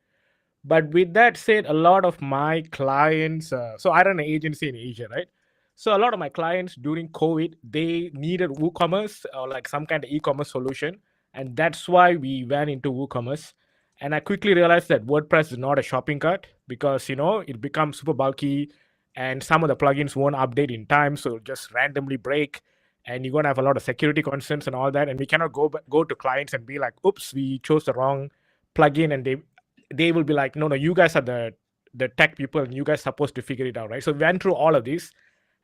But with that said, a lot of my clients, so I run an agency in Asia, right? So a lot of my clients during COVID, they needed WooCommerce or like some kind of e-commerce solution. And that's why we went into WooCommerce. And I quickly realized that WordPress is not a shopping cart, because, you know, it becomes super bulky and some of the plugins won't update in time. So it'll just randomly break, and you're going to have a lot of security concerns and all that. And we cannot go to clients and be like, oops, we chose the wrong plugin. And they will be like, no, you guys are the tech people, and you guys are supposed to figure it out, right? So we went through all of this,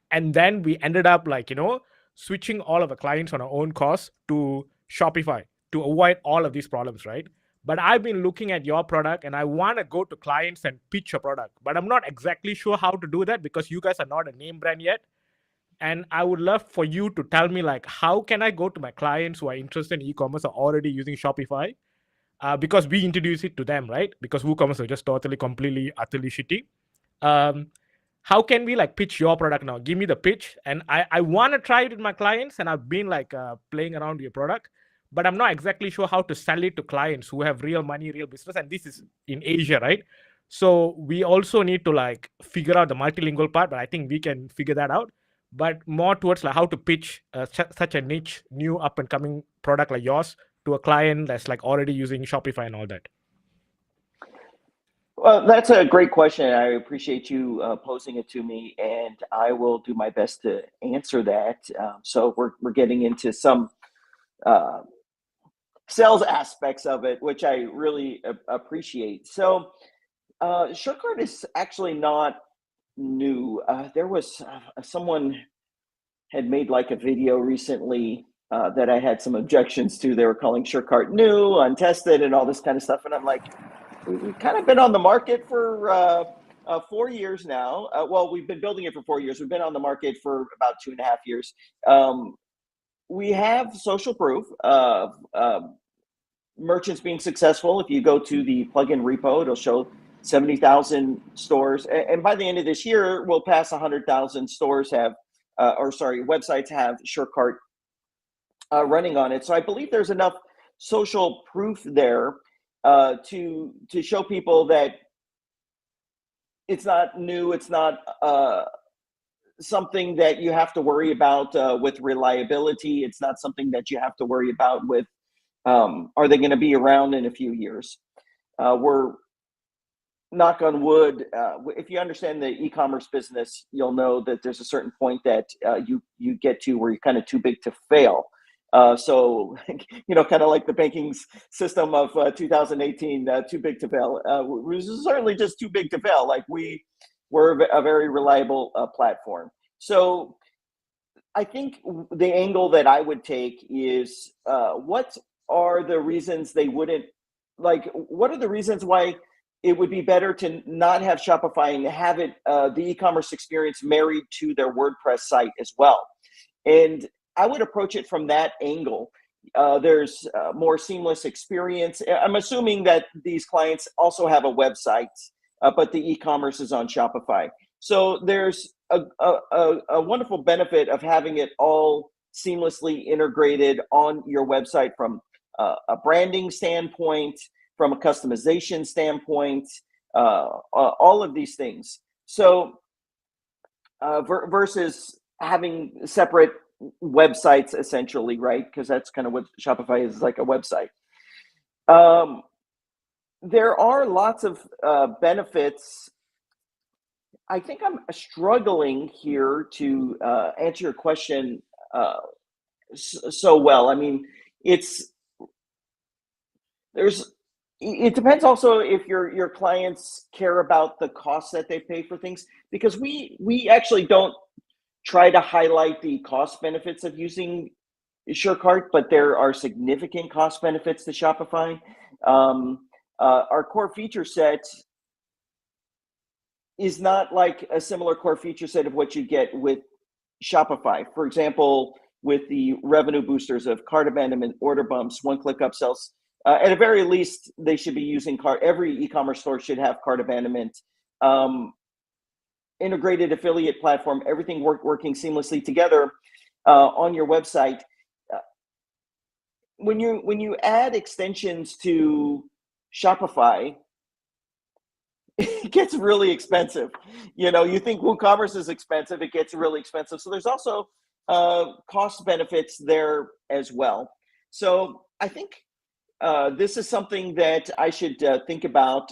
and then we ended up like, you know, switching all of the clients on our own cost to Shopify to avoid all of these problems, right? But I've been looking at your product, and I want to go to clients and pitch a product, but I'm not exactly sure how to do that, because you guys are not a name brand yet. And I would love for you to tell me, like, how can I go to my clients who are interested in e-commerce, are already using Shopify? Because we introduce it to them, right? Because WooCommerce is just totally, completely, utterly shitty. How can we like pitch your product now? Give me the pitch, and I want to try it with my clients, and I've been like playing around with your product, but I'm not exactly sure how to sell it to clients who have real money, real business, and this is in Asia, right? So we also need to like figure out the multilingual part, but I think we can figure that out. But more towards like how to pitch such a niche, new up and coming product like yours to a client that's like already using Shopify and all that. Well, that's a great question. I appreciate you posing it to me, and I will do my best to answer that. So we're getting into some sales aspects of it, which I really appreciate. So SureCart is actually not new. There was someone had made like a video recently that I had some objections to. They were calling SureCart new, untested, and all this kind of stuff. And I'm like, we've kind of been on the market for 4 years now. Well, we've been building it for 4 years. We've been on the market for about 2.5 years. We have social proof of merchants being successful. If you go to the plugin repo, it'll show 70,000 stores. And by the end of this year, we'll pass 100,000 stores websites have SureCart running on it. So I believe there's enough social proof there. to show people that it's not new, it's not something that you have to worry about with reliability. It's not something that you have to worry about with are they going to be around in a few years. We're, knock on wood, if you understand the e-commerce business, you'll know that there's a certain point that you get to where you're kind of too big to fail. So, kind of like the banking system of 2018, too big to fail. We're certainly just too big to fail. Like we're a very reliable platform. So I think the angle that I would take is what are the reasons they wouldn't, like, what are the reasons why it would be better to not have Shopify and have it, the e-commerce experience married to their WordPress site as well. And I would approach it from that angle. There's more seamless experience. I'm assuming that these clients also have a website, but the e-commerce is on Shopify. So there's a wonderful benefit of having it all seamlessly integrated on your website from a branding standpoint, from a customization standpoint, all of these things. So versus having separate websites essentially, right? Because that's kind of what Shopify is, like a website. There are lots of benefits. I think I'm struggling here to answer your question so well. I mean, it depends also if your clients care about the costs that they pay for things, because we actually don't try to highlight the cost benefits of using SureCart, but there are significant cost benefits to Shopify. Our core feature set is not like a similar core feature set of what you get with Shopify. For example, with the revenue boosters of cart abandonment, order bumps, one-click upsells. At the very least, they should be using cart. Every e-commerce store should have cart abandonment, integrated affiliate platform, everything working seamlessly together on your website. When you add extensions to Shopify, it gets really expensive. You think WooCommerce is expensive, it gets really expensive. So there's also cost benefits there as well. So I think this is something that I should think about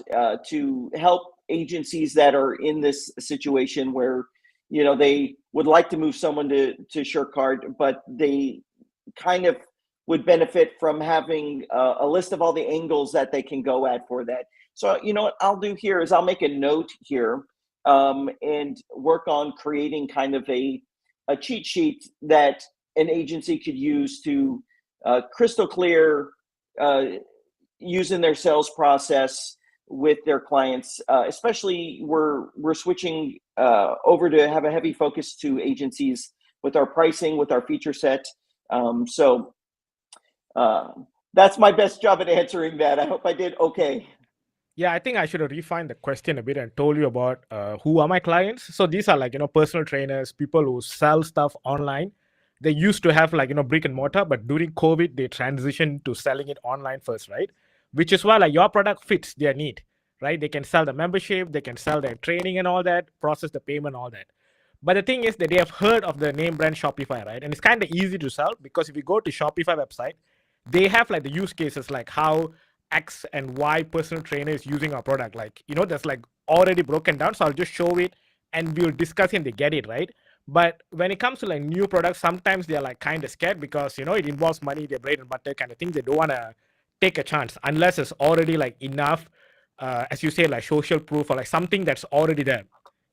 to help agencies that are in this situation where, they would like to move someone to SureCart, but they kind of would benefit from having a list of all the angles that they can go at for that. So, what I'll do here is I'll make a note here and work on creating kind of a cheat sheet that an agency could use to crystal clear using their sales process with their clients, especially we're switching over to have a heavy focus to agencies with our pricing, with our feature set. So that's my best job at answering that. I hope I did okay. Yeah, I think I should have refined the question a bit and told you about who are my clients. So these are like, personal trainers, people who sell stuff online. They used to have like, brick and mortar, but during COVID, they transitioned to selling it online first, right? Which is why like your product fits their need, right? They can sell the membership, they can sell their training and all that, process the payment, all that. But the thing is that they have heard of the name brand Shopify, right? And it's kind of easy to sell because if you go to Shopify website, they have like the use cases like how X and Y personal trainer is using our product. Like, that's like already broken down. So I'll just show it and we'll discuss it and they get it, right? But when it comes to like new products, sometimes they're like kind of scared because, it involves money, their bread and butter kind of thing. They don't want to take a chance unless it's already like enough, as you say, like social proof or like something that's already there.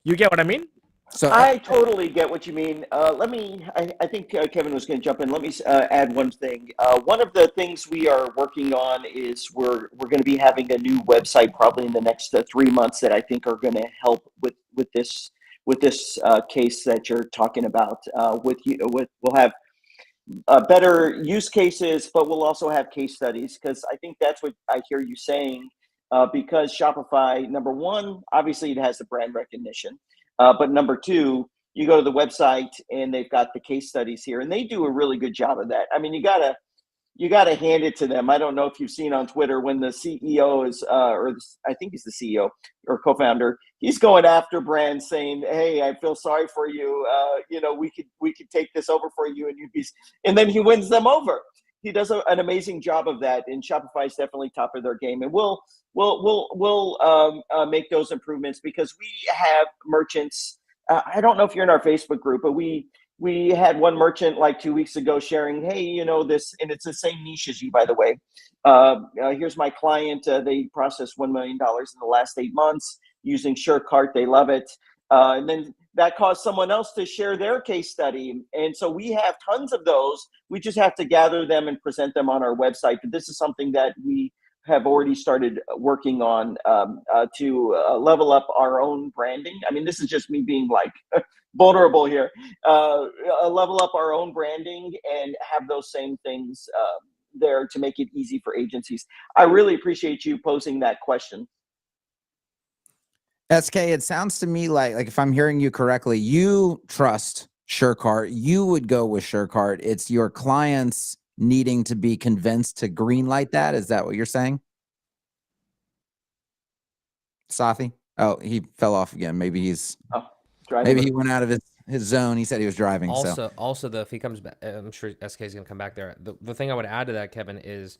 You get what I mean? So I totally get what you mean. I think Kevin was going to jump in. Let me add one thing. One of the things we are working on is we're going to be having a new website probably in the next 3 months that I think are going to help with this case that you're talking about. We'll have better use cases, but we'll also have case studies because I think that's what I hear you saying. Because Shopify, number one, obviously it has the brand recognition. But number two, you go to the website and they've got the case studies here and they do a really good job of that. I mean, you gotta you got to hand it to them. I don't know if you've seen on Twitter when the CEO is, I think he's the CEO or co-founder, he's going after brands saying, "Hey, I feel sorry for you. We could take this over for you," and then he wins them over. He does an amazing job of that, and Shopify is definitely top of their game. And we'll make those improvements because we have merchants. I don't know if you're in our Facebook group, but we had one merchant like 2 weeks ago sharing, "Hey, this," and it's the same niche as you, by the way. Here's my client. They processed $1 million in the last 8 months using SureCart. They love it. And then that caused someone else to share their case study. And so we have tons of those. We just have to gather them and present them on our website. But this is something that we have already started working on to level up our own branding. I mean, this is just me being like vulnerable here. Level up our own branding and have those same things there to make it easy for agencies. I really appreciate you posing that question. SK, it sounds to me like if I'm hearing you correctly, you trust SureCart. You would go with SureCart. It's your clients needing to be convinced to greenlight that. Is that what you're saying? Safi? Oh, he fell off again. Maybe he's maybe he went out of his zone. He said he was driving. Also, if he comes back, I'm sure SK is going to come back there. The thing I would add to that, Kevin, is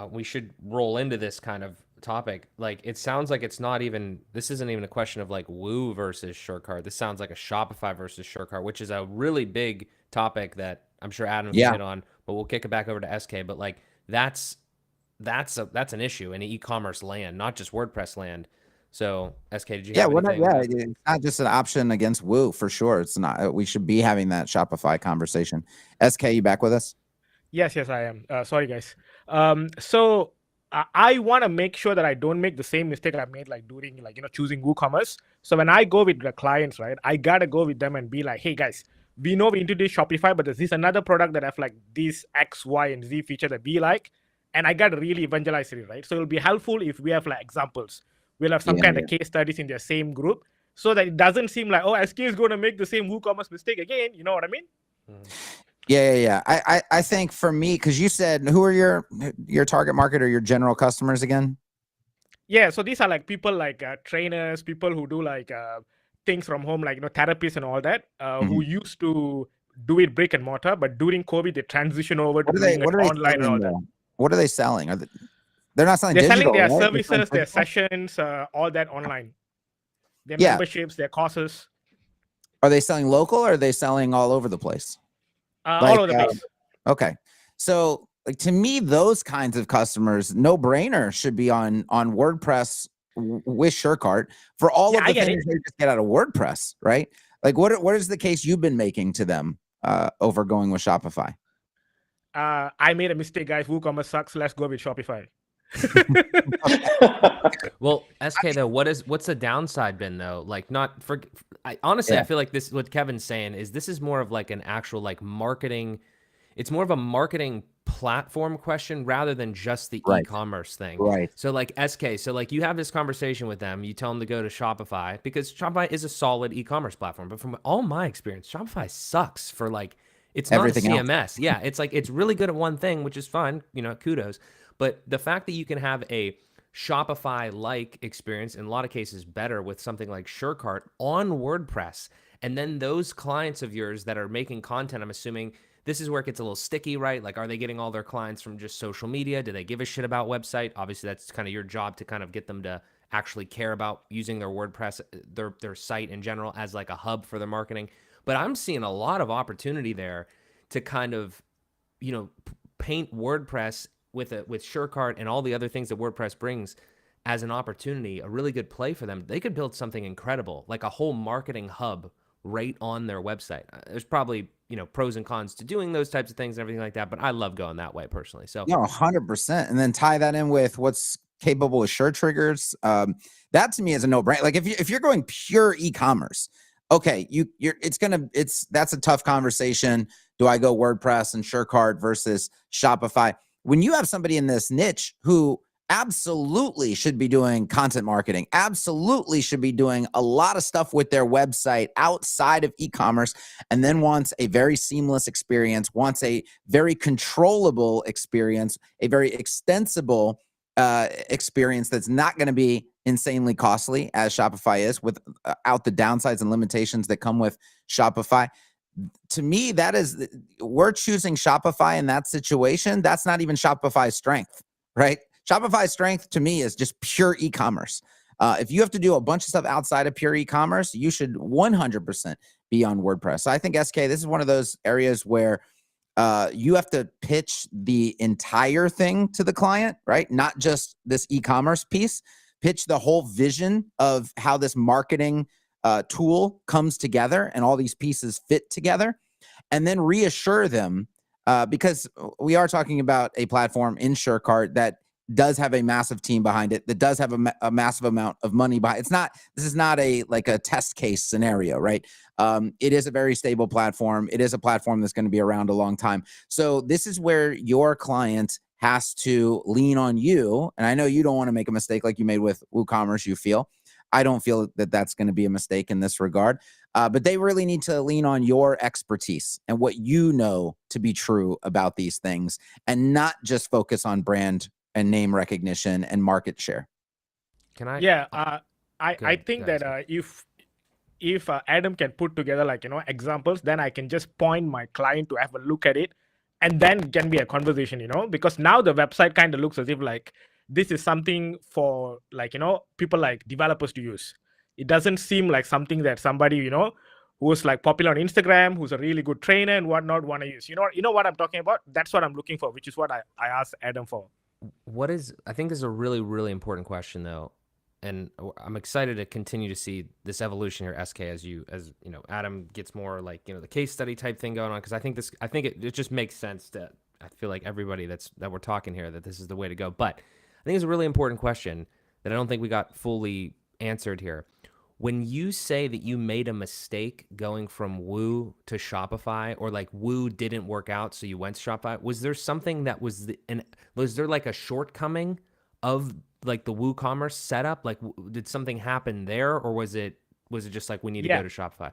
we should roll into this kind of topic. Like, it sounds like this isn't even a question of like Woo versus SureCart. This sounds like a Shopify versus SureCart, which is a really big topic that I'm sure Adam can hit on, but we'll kick it back over to SK. But like, that's an issue in e-commerce land, not just WordPress land. So SK, did you have anything? It's not just an option against Woo for sure. It's not. We should be having that Shopify conversation. SK, you back with us? Yes, I am. Sorry, guys. So I want to make sure that I don't make the same mistake I made like during choosing WooCommerce. So when I go with the clients, right, I gotta go with them and be like, "Hey guys, we know we introduced Shopify, but there's this another product that have like these X, Y, and Z feature that we like, and I gotta really evangelize it, right? So it'll be helpful if we have like examples. We'll have some kind of case studies in their same group, so that it doesn't seem like, oh, SK is going to make the same WooCommerce mistake again. You know what I mean? Yeah. I think for me, because you said, who are your target market or your general customers again? Yeah, so these are like people like trainers, people who do like things from home, like therapists and all that, who used to do it brick and mortar, but during COVID they transition over to doing it online and all that. What are they selling? They're not selling They're digital, selling their right? services, their sessions, all that online. Their memberships, their courses. Are they selling local or are they selling all over the place? All over the place. Okay. So like, to me, those kinds of customers, no brainer, should be on WordPress with SureCart for all of the things they just get out of WordPress, right? Like what is the case you've been making to them over going with Shopify? I made a mistake, guys. WooCommerce sucks. Let's go with Shopify. Well, SK though, what's the downside been though? Like, honestly, I feel like this, what Kevin's saying is this is more of like an actual like marketing. It's more of a marketing platform question rather than just the e-commerce thing. Right. So like SK, so like you have this conversation with them, you tell them to go to Shopify because Shopify is a solid e-commerce platform. But from all my experience, Shopify sucks for like, it's not everything a CMS. Else. Yeah. It's like, it's really good at one thing, which is fun, kudos. But the fact that you can have a Shopify-like experience, in a lot of cases better with something like SureCart on WordPress, and then those clients of yours that are making content, I'm assuming this is where it gets a little sticky, right? Like, are they getting all their clients from just social media? Do they give a shit about website? Obviously, that's kind of your job to kind of get them to actually care about using their WordPress, their site in general as like a hub for their marketing. But I'm seeing a lot of opportunity there to kind of, paint WordPress with SureCart and all the other things that WordPress brings as an opportunity, a really good play for them. They could build something incredible, like a whole marketing hub right on their website. There's probably, pros and cons to doing those types of things and everything like that, but I love going that way personally. So 100%. And then tie that in with what's capable with Sure Triggers. That to me is a no-brainer. Like if you're going pure e-commerce, okay, that's a tough conversation. Do I go WordPress and SureCart versus Shopify? When you have somebody in this niche who absolutely should be doing content marketing, absolutely should be doing a lot of stuff with their website outside of e-commerce, and then wants a very seamless experience, wants a very controllable experience, a very extensible experience that's not going to be insanely costly as Shopify is, without the downsides and limitations that come with Shopify. To me, we're choosing Shopify in that situation. That's not even Shopify's strength, right? Shopify's strength to me is just pure e-commerce. If you have to do a bunch of stuff outside of pure e-commerce, you should 100% be on WordPress. So I think, SK, this is one of those areas where you have to pitch the entire thing to the client, right? Not just this e-commerce piece. Pitch the whole vision of how this marketing tool comes together and all these pieces fit together, and then reassure them, because we are talking about a platform in SureCart that does have a massive team behind it, that does have a massive amount of money behind it. This is not a test case scenario, right? It is a very stable platform. It is a platform that's going to be around a long time. So this is where your client has to lean on you. And I know you don't want to make a mistake like you made with WooCommerce, you feel. I don't feel that that's going to be a mistake in this regard. But they really need to lean on your expertise and what you know to be true about these things, and not just focus on brand and name recognition and market share. Can I? Yeah, I Good, think guys. that if Adam can put together examples, then I can just point my client to have a look at it, and then can be a conversation, because now the website kind of looks as if this is something for people like developers to use. It doesn't seem like something that somebody who's popular on Instagram, who's a really good trainer and whatnot, want to use. You know what I'm talking about? That's what I'm looking for, which is what I asked Adam for. I think this is a really, really important question though. And I'm excited to continue to see this evolution here, SK, as Adam gets more the case study type thing going on. Cause I think it just makes sense to, I feel like everybody that we're talking here, that this is the way to go. But I think it's a really important question that I don't think we got fully answered here. When you say that you made a mistake going from Woo to Shopify, or Woo didn't work out, so you went to Shopify, was there something that was was there a shortcoming of the WooCommerce setup? Did something happen there, or was it just we need to go to Shopify?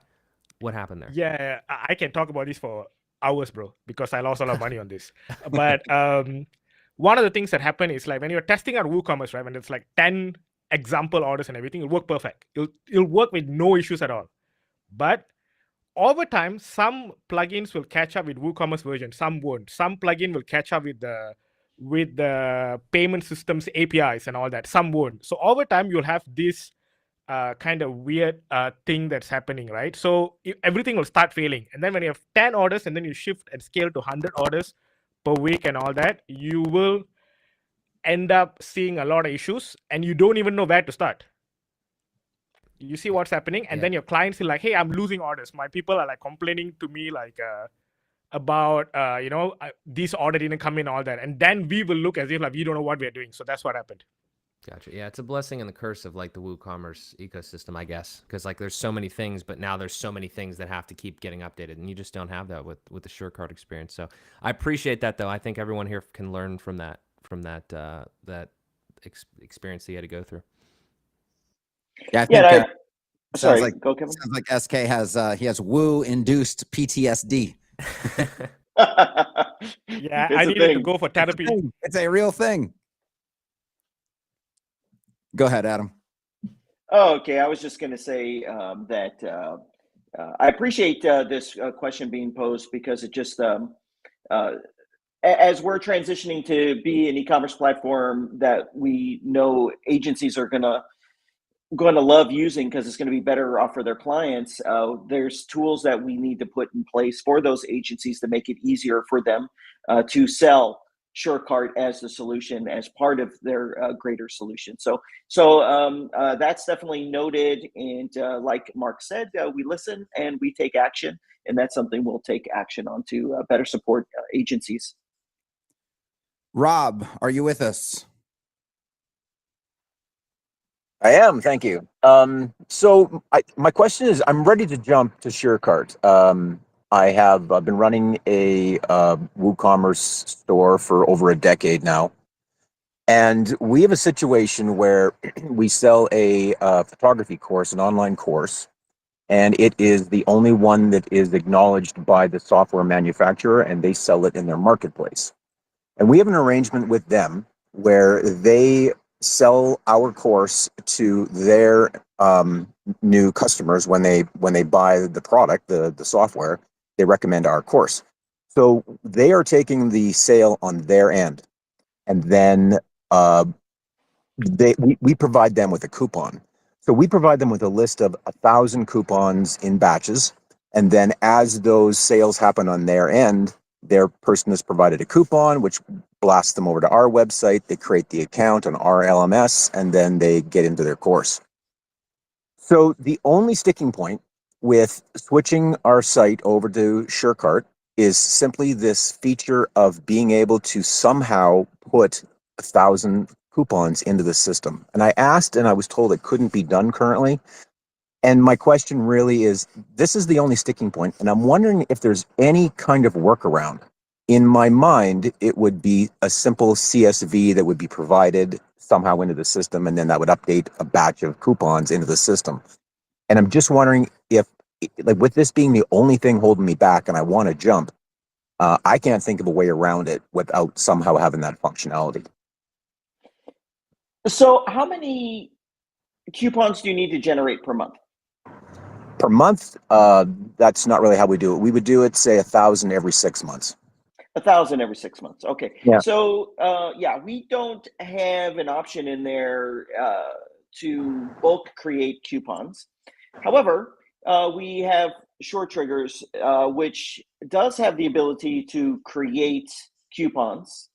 What happened there? Yeah, I can talk about this for hours, bro, because I lost a lot of money on this. But one of the things that happened is when you're testing out WooCommerce, right, when it's 10 example orders and everything, it'll work perfect. It'll work with no issues at all. But over time, some plugins will catch up with WooCommerce version, some won't. Some plugin will catch up with the payment systems APIs and all that. Some won't. So over time, you'll have this kind of weird thing that's happening, right? So everything will start failing. And then when you have 10 orders and then you shift and scale to 100 orders per week and all that, you will end up seeing a lot of issues and you don't even know where to start. You see what's happening? And then your clients are hey, I'm losing orders. My people are complaining to me about this order didn't come in, all that. And then we will look as if we don't know what we're doing. So that's what happened. Gotcha. Yeah, it's a blessing and the curse of the WooCommerce ecosystem, I guess, because there's so many things, but now there's so many things that have to keep getting updated, and you just don't have that with the SureCart experience. So I appreciate that, though. I think everyone here can learn from that experience that you had to go through. Yeah, I think sorry, go Kevin. Sounds like SK has Woo induced PTSD. Yeah, I needed to go for therapy. It's a real thing. Go ahead, Adam. Oh, okay. I was just going to say that I appreciate this question being posed, because it just, as we're transitioning to be an e-commerce platform that we know agencies are going to love using because it's going to be better off for their clients, there's tools that we need to put in place for those agencies to make it easier for them to sell SureCart as the solution, as part of their greater solution. So that's definitely noted. And like Mark said, we listen and we take action, and that's something we'll take action on to better support agencies. Rob, are you with us? I am, thank you. So my question is, I'm ready to jump to SureCart. I've been running a WooCommerce store for over a decade now. And we have a situation where we sell a photography course, an online course, and it is the only one that is acknowledged by the software manufacturer, and they sell it in their marketplace. And we have an arrangement with them where they sell our course to their new customers when they buy the product, the software. They recommend our course, so they are taking the sale on their end, and then we provide them with a coupon. So we provide them with a list of 1,000 coupons in batches, and then as those sales happen on their end, their person is provided a coupon, which blasts them over to our website. They create the account on our LMS, and then they get into their course. So the only sticking point with switching our site over to SureCart is simply this feature of being able to somehow put 1,000 coupons into the system. And I asked, and I was told it couldn't be done currently. And my question really is, this is the only sticking point, and I'm wondering if there's any kind of workaround. In my mind, it would be a simple CSV that would be provided somehow into the system, and then that would update a batch of coupons into the system. And I'm just wondering if, like, with this being the only thing holding me back and I want to jump, I can't think of a way around it without somehow having that functionality. So how many coupons do you need to generate per month? Per month, that's not really how we do it. We would do it, say, 1,000 every 6 months. 1,000 every 6 months. Okay. Yeah. So yeah, we don't have an option in there to bulk create coupons. However, we have short triggers, which does have the ability to create coupons,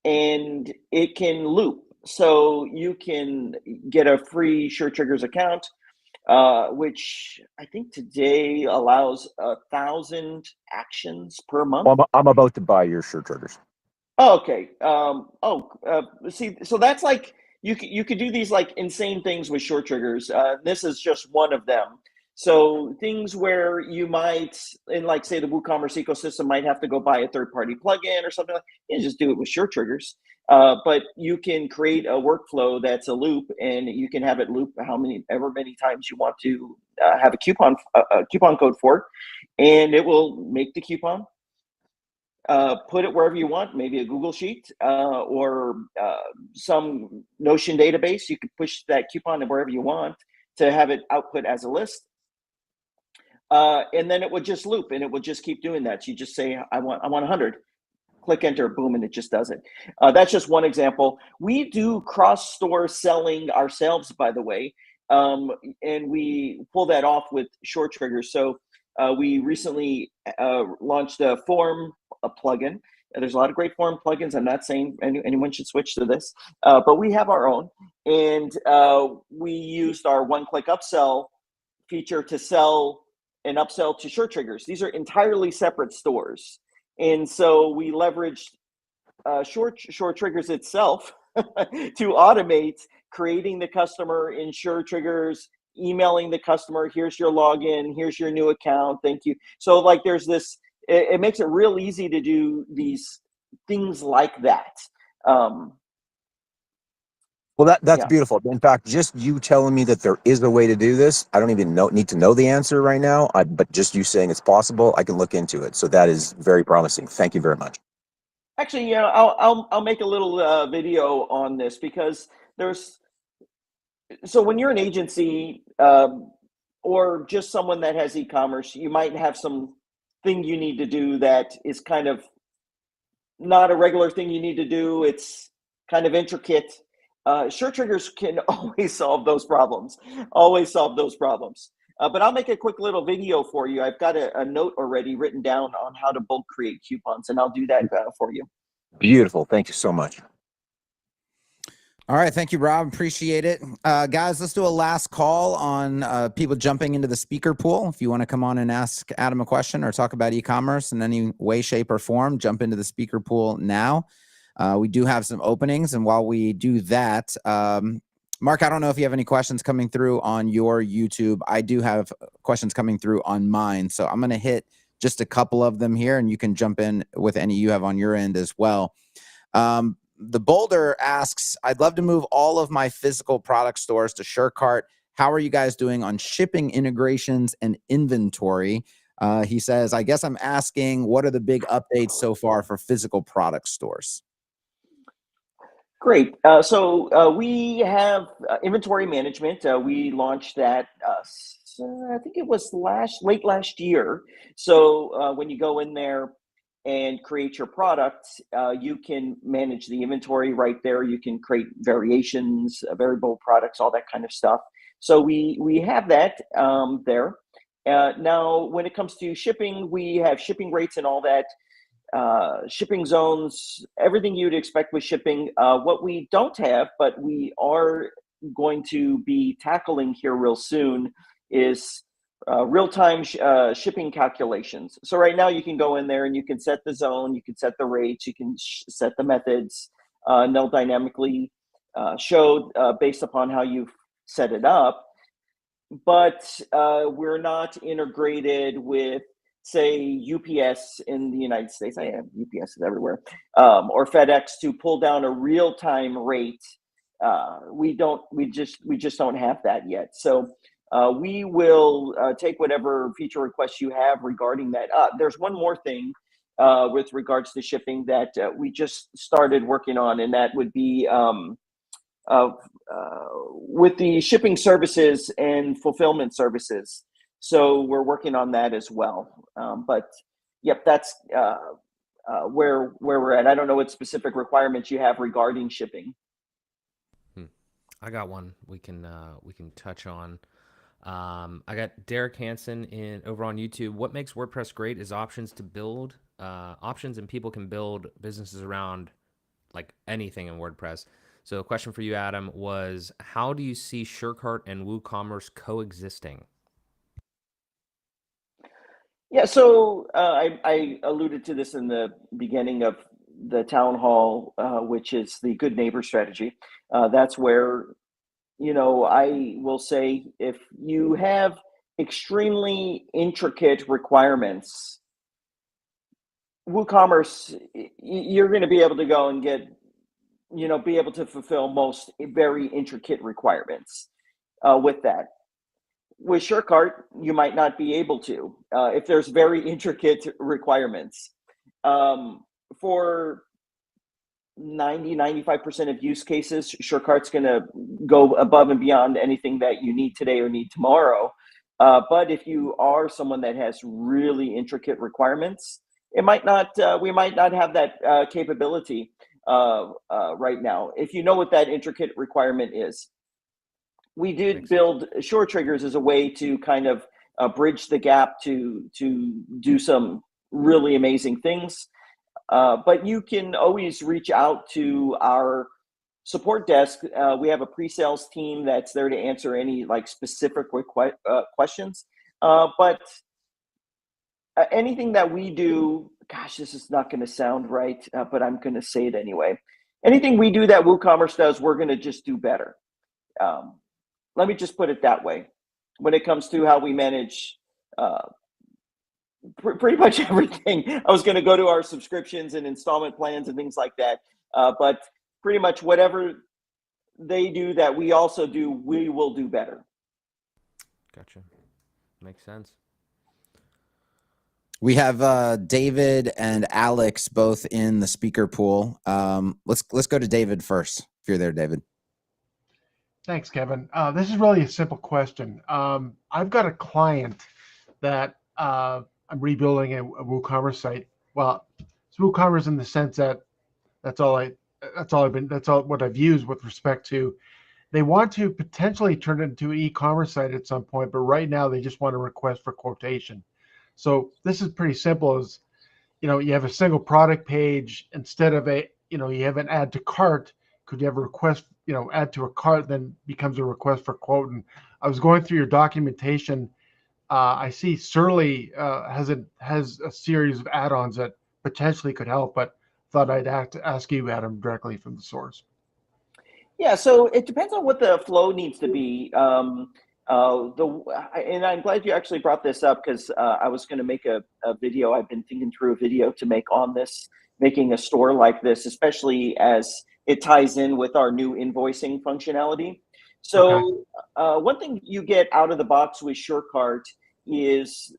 and it can loop. So you can get a free Short Triggers account, which I think today allows 1,000 actions per month. Well, I'm about to buy your Short Triggers. Oh, okay. See, so that's like you could do these like insane things with short triggers. This is just one of them. So things where you might, in like say the WooCommerce ecosystem, might have to go buy a third-party plugin or something like. You just do it with short triggers. But you can create a workflow that's a loop, and you can have it loop ever many times you want to have a coupon code for, and it will make the coupon. Put it wherever you want, maybe a Google Sheet or some Notion database. You can push that coupon to wherever you want to have it output as a list. And then it would just loop, and it would just keep doing that. So you just say, I want 100. Click enter, boom, and it just does it. That's just one example. We do cross-store selling ourselves, by the way, and we pull that off with short triggers. So we recently launched a form plugin. There's a lot of great form plugins. I'm not saying anyone should switch to this, but we have our own. And we used our one-click upsell feature to sell and upsell to short triggers. These are entirely separate stores. And so we leveraged short triggers itself to automate creating the customer in short triggers, emailing the customer, here's your login, here's your new account, thank you. So like there's this, it makes it real easy to do these things like that. Well, that's beautiful. In fact, just you telling me that there is a way to do this, I don't even need to know the answer right now. But just you saying it's possible, I can look into it. So that is very promising. Thank you very much. Actually, I'll make a little video on this, because so when you're an agency or just someone that has e-commerce, you might have some thing you need to do that is kind of not a regular thing you need to do. It's kind of intricate. Short triggers can always solve those problems. But I'll make a quick little video for you. I've got a note already written down on how to bulk create coupons, and I'll do that for you. Beautiful. Thank you so much. All right. Thank you, Rob. Appreciate it. Guys, let's do a last call on people jumping into the speaker pool. If you want to come on and ask Adam a question or talk about e-commerce in any way, shape, or form, jump into the speaker pool now. We do have some openings, and while we do that, Mark, I don't know if you have any questions coming through on your YouTube. I do have questions coming through on mine, so I'm going to hit just a couple of them here, and you can jump in with any you have on your end as well. the Boulder asks, I'd love to move all of my physical product stores to SureCart. How are you guys doing on shipping integrations and inventory? He says, I guess I'm asking, what are the big updates so far for physical product stores? Great. So we have inventory management. We launched that, I think it was late last year. So when you go in there and create your product, you can manage the inventory right there. You can create variations, variable products, all that kind of stuff. So we have that there. Now, when it comes to shipping, we have shipping rates and all that. Shipping zones, everything you'd expect with shipping. What we don't have, but we are going to be tackling here real soon, is real-time shipping calculations. So right now you can go in there and you can set the zone, you can set the rates, you can set the methods, and they'll dynamically show based upon how you've set it up. But we're not integrated with, say, UPS in the United States. I am, UPS is everywhere, or FedEx to pull down a real-time rate. We just don't have that yet. So we will take whatever feature requests you have regarding that. There's one more thing with regards to shipping that we just started working on, and that would be with the shipping services and fulfillment services. So we're working on that as well. But yep, that's where we're at. I don't know what specific requirements you have regarding shipping. I got one we can touch on. I got Derek Hansen over on YouTube. What makes WordPress great is options to build options, and people can build businesses around like anything in WordPress. So the question for you, Adam, was how do you see SureCart and WooCommerce coexisting? Yeah, so I alluded to this in the beginning of the town hall, which is the good neighbor strategy. That's where, I will say, if you have extremely intricate requirements, WooCommerce, you're going to be able to go and get, be able to fulfill most very intricate requirements with that. With SureCart, you might not be able to if there's very intricate requirements. For 95% of use cases, SureCart's going to go above and beyond anything that you need today or need tomorrow. But if you are someone that has really intricate requirements, we might not have that capability right now. If you know what that intricate requirement is. We did build Shore Triggers as a way to kind of bridge the gap to do some really amazing things. But you can always reach out to our support desk. We have a pre-sales team that's there to answer any like specific questions. But anything that we do, gosh, this is not going to sound right, but I'm going to say it anyway. Anything we do that WooCommerce does, we're going to just do better. Let me just put it that way. When it comes to how we manage pretty much everything, I was going to go to our subscriptions and installment plans and things like that. But pretty much whatever they do that we also do, we will do better. Gotcha. Makes sense. We have David and Alex both in the speaker pool. Let's go to David first, if you're there, David. Thanks, Kevin. This is really a simple question. I've got a client that I'm rebuilding a WooCommerce site. Well, it's WooCommerce in the sense that that's all what I've used with respect to. They want to potentially turn it into an e-commerce site at some point, but right now they just want a request for quotation. So this is pretty simple. Is you have a single product page instead of you have an add to cart. Could you have a request, add to a cart, then becomes a request for quote? And I was going through your documentation. I see Surly has a series of add-ons that potentially could help, but thought I'd ask you, Adam, directly from the source. Yeah, so it depends on what the flow needs to be. And I'm glad you actually brought this up because I was going to make a video. I've been thinking through a video to make on this making a store like this, especially as it ties in with our new invoicing functionality. So one thing you get out of the box with SureCart is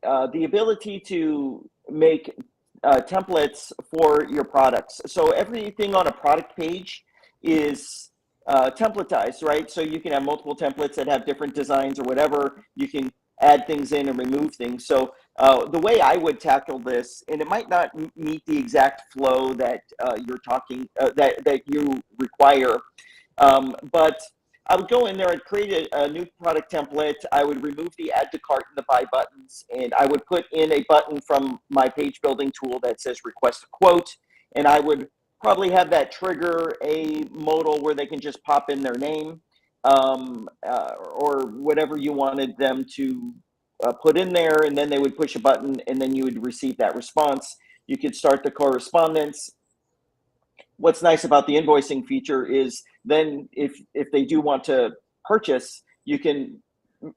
the ability to make templates for your products. So everything on a product page is templatized, right? So you can have multiple templates that have different designs or whatever. You can add things in and remove things. So the way I would tackle this, and it might not meet the exact flow that you're talking, that you require, but I would go in there and create a new product template. I would remove the add to cart and the buy buttons, and I would put in a button from my page building tool that says request a quote. And I would probably have that trigger a modal where they can just pop in their name or whatever you wanted them to put in there. And then they would push a button and then you would receive that response. You could start the correspondence. What's nice about the invoicing feature is then if they do want to purchase, you can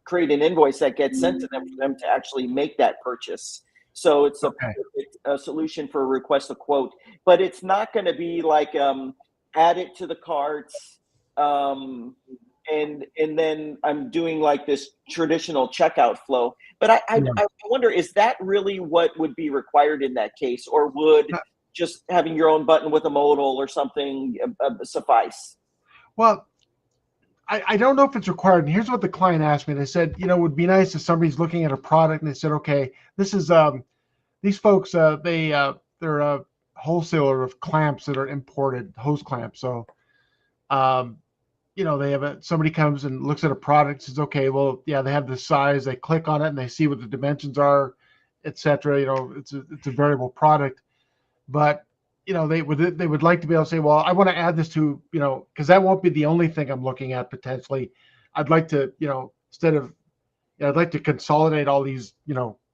create an invoice that gets sent to them for them to actually make that purchase. So it's a solution for request a quote, but it's not going to be like add it to the carts and then I'm doing like this traditional checkout flow. But I wonder, is that really what would be required in that case, or would just having your own button with a modal or something suffice? Well, I don't know if it's required. And here's what the client asked me. They said, it would be nice if somebody's looking at a product and they said, okay, this is these folks, they're a wholesaler of clamps that are imported, hose clamps. So, they have somebody comes and looks at a product, says, okay, well, yeah, they have this size. They click on it and they see what the dimensions are, etc. It's a variable product. But they would like to be able to say, well, I want to add this to, because that won't be the only thing I'm looking at potentially. I'd like to, I'd like to consolidate all these,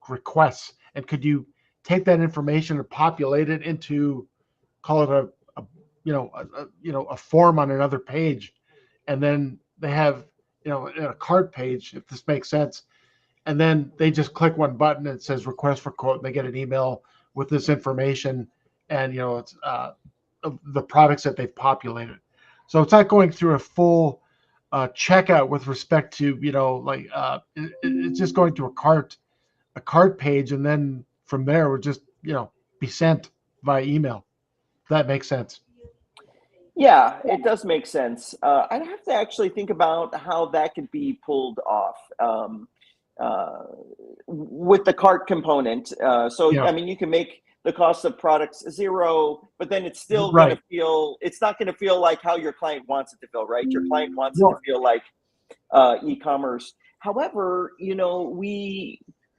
requests. And could you take that information and populate it into, call it a form on another page, and then they have, a cart page, if this makes sense. And then they just click one button and it says request for quote, and they get an email with this information. And it's the products that they've populated, so it's not going through a full checkout with respect to it's just going to a cart page, and then from there it would just be sent via email. If that makes sense. Yeah, it does make sense. I'd have to actually think about how that could be pulled off with the cart component. I mean, you can make the cost of products 0, but then it's still going to feel, it's not going to feel like how your client wants it to feel, right? Your client wants it to feel like e-commerce. However,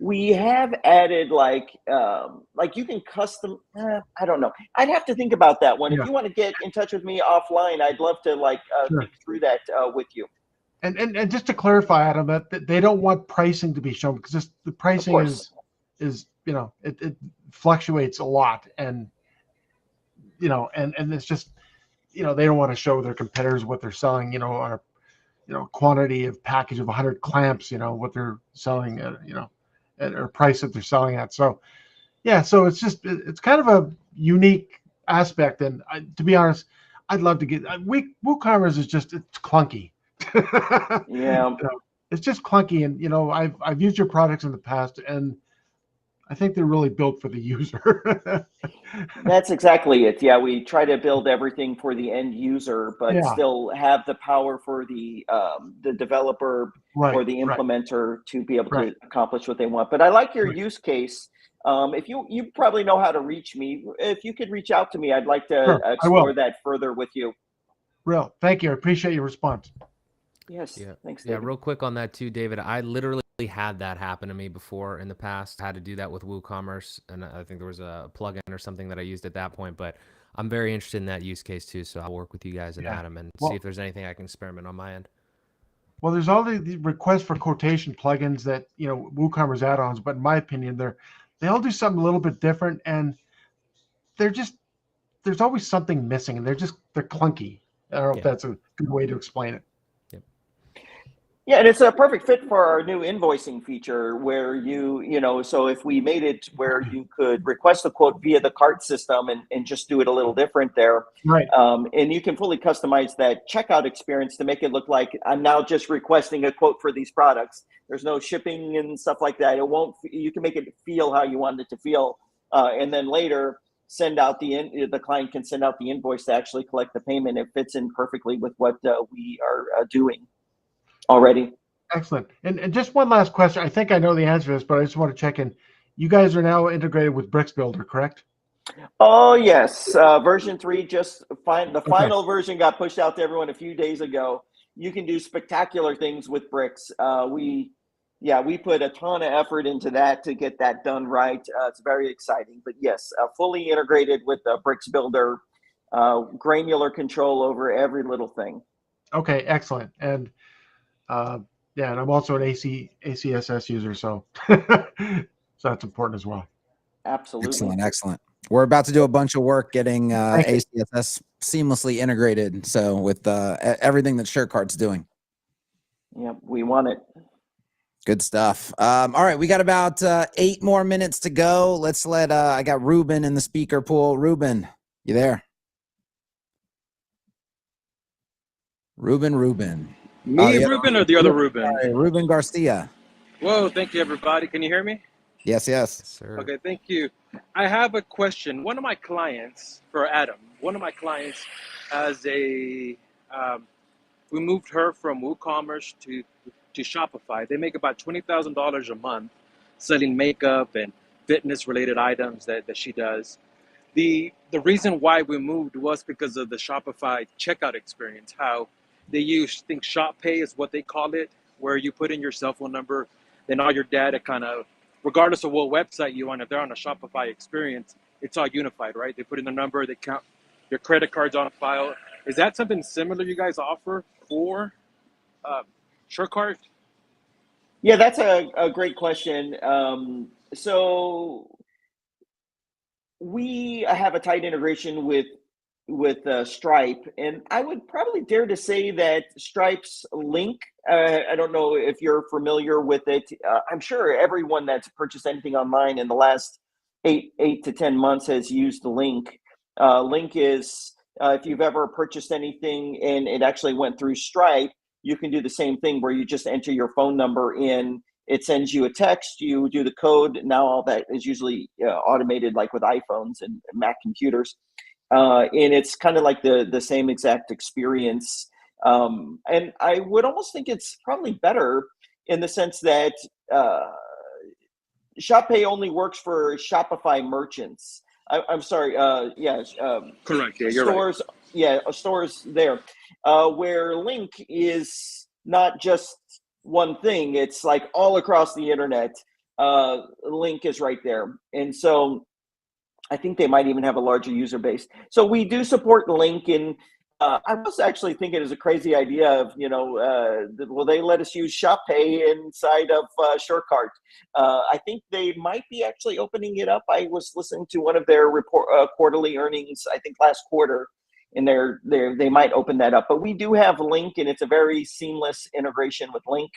we have added like you can custom, I don't know. I'd have to think about that one. If you want to get in touch with me offline, I'd love to think through that with you. And just to clarify, Adam, that they don't want pricing to be shown, because the pricing is it fluctuates a lot, and and it's just they don't want to show their competitors what they're selling, on a quantity of package of 100 clamps, what they're selling at, at a price that they're selling at. So so it's kind of a unique aspect, and to be honest, I'd love to get WooCommerce is just, it's clunky. It's just clunky, and I've used your products in the past, and I think they're really built for the user. That's exactly it. Yeah, we try to build everything for the end user, but still have the power for the developer or the implementer to be able to accomplish what they want. But I like your use case. If you probably know how to reach me, if you could reach out to me, I'd like to explore that further with you. Real, thank you. I appreciate your response. Yes. Yeah. Thanks, David. Yeah. Real quick on that too, David. I literally had that happen to me before in the past. I had to do that with WooCommerce, and I think there was a plugin or something that I used at that point. But I'm very interested in that use case too, so I'll work with you guys and Adam and see if there's anything I can experiment on my end. Well, there's all the requests for quotation plugins that WooCommerce add-ons, but in my opinion, they all do something a little bit different, and there's always something missing, and they're clunky. I don't know if that's a good way to explain it. Yeah, and it's a perfect fit for our new invoicing feature where so if we made it where you could request a quote via the cart system and just do it a little different there. Right. And you can fully customize that checkout experience to make it look like I'm now just requesting a quote for these products. There's no shipping and stuff like that. You can make it feel how you want it to feel. And then later send out the client can send out the invoice to actually collect the payment. It fits in perfectly with what we are doing already. Excellent. And just one last question. I think I know the answer to this, but I just want to check in. You guys are now integrated with Bricks Builder, correct? Oh yes, version 3 the final version got pushed out to everyone a few days ago. You can do spectacular things with Bricks. We put a ton of effort into that to get that done right. It's very exciting, but yes, fully integrated with the Bricks Builder, granular control over every little thing. Okay, excellent. And and I'm also an ACSS user, so so that's important as well. Absolutely. Excellent. We're about to do a bunch of work getting ACSS seamlessly integrated. So with everything that SureCart's doing. Yep, we want it. Good stuff. All right, we got about 8 more minutes to go. Let's let I got Ruben in the speaker pool. Ruben, you there? Ruben. Me, Ruben, or the other Ruben? Sorry, Ruben Garcia. Whoa, thank you, everybody. Can you hear me? Yes. Sir. Okay, thank you. I have a question. One of my clients, for Adam, has we moved her from WooCommerce to Shopify. They make about $20,000 a month selling makeup and fitness-related items that she does. The reason why we moved was because of the Shopify checkout experience, how they use, I think Shop Pay is what they call it, where you put in your cell phone number, then all your data kind of, regardless of what website you want, if they're on a Shopify experience, it's all unified, right? They put in the number, they count your credit cards on file. Is that something similar you guys offer for SureCart? Yeah, that's a great question. So we have a tight integration with Stripe, and I would probably dare to say that Stripe's link. I don't know if you're familiar with it. I'm sure everyone that's purchased anything online in the last 8 to 10 months has used the link. Link is if you've ever purchased anything and it actually went through Stripe, you can do the same thing where you just enter your phone number in. It sends you a text, you do the code. Now all that is usually automated, like with iPhones and Mac computers. And it's kind of like the same exact experience. And I would almost think it's probably better in the sense that Shop Pay only works for Shopify merchants. I'm sorry. Correct. Yeah, you're stores. right. Yeah, stores there. Where Link is not just one thing; it's like all across the internet. Link is right there, and so I think they might even have a larger user base. So we do support Link, and I was actually thinking it's a crazy idea of, will they let us use Shop Pay inside of SureCart? I think they might be actually opening it up. I was listening to one of their quarterly earnings, I think last quarter, and they might open that up. But we do have Link, and it's a very seamless integration with Link,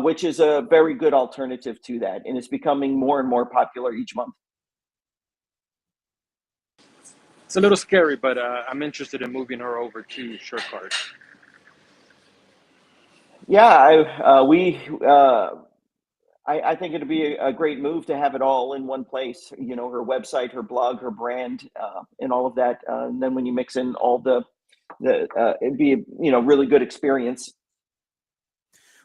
which is a very good alternative to that. And it's becoming more and more popular each month. It's a little scary, but I'm interested in moving her over to SureCart. Yeah, I think it'd be a great move to have it all in one place. Her website, her blog, her brand, and all of that. And then when you mix in all it'd be a really good experience.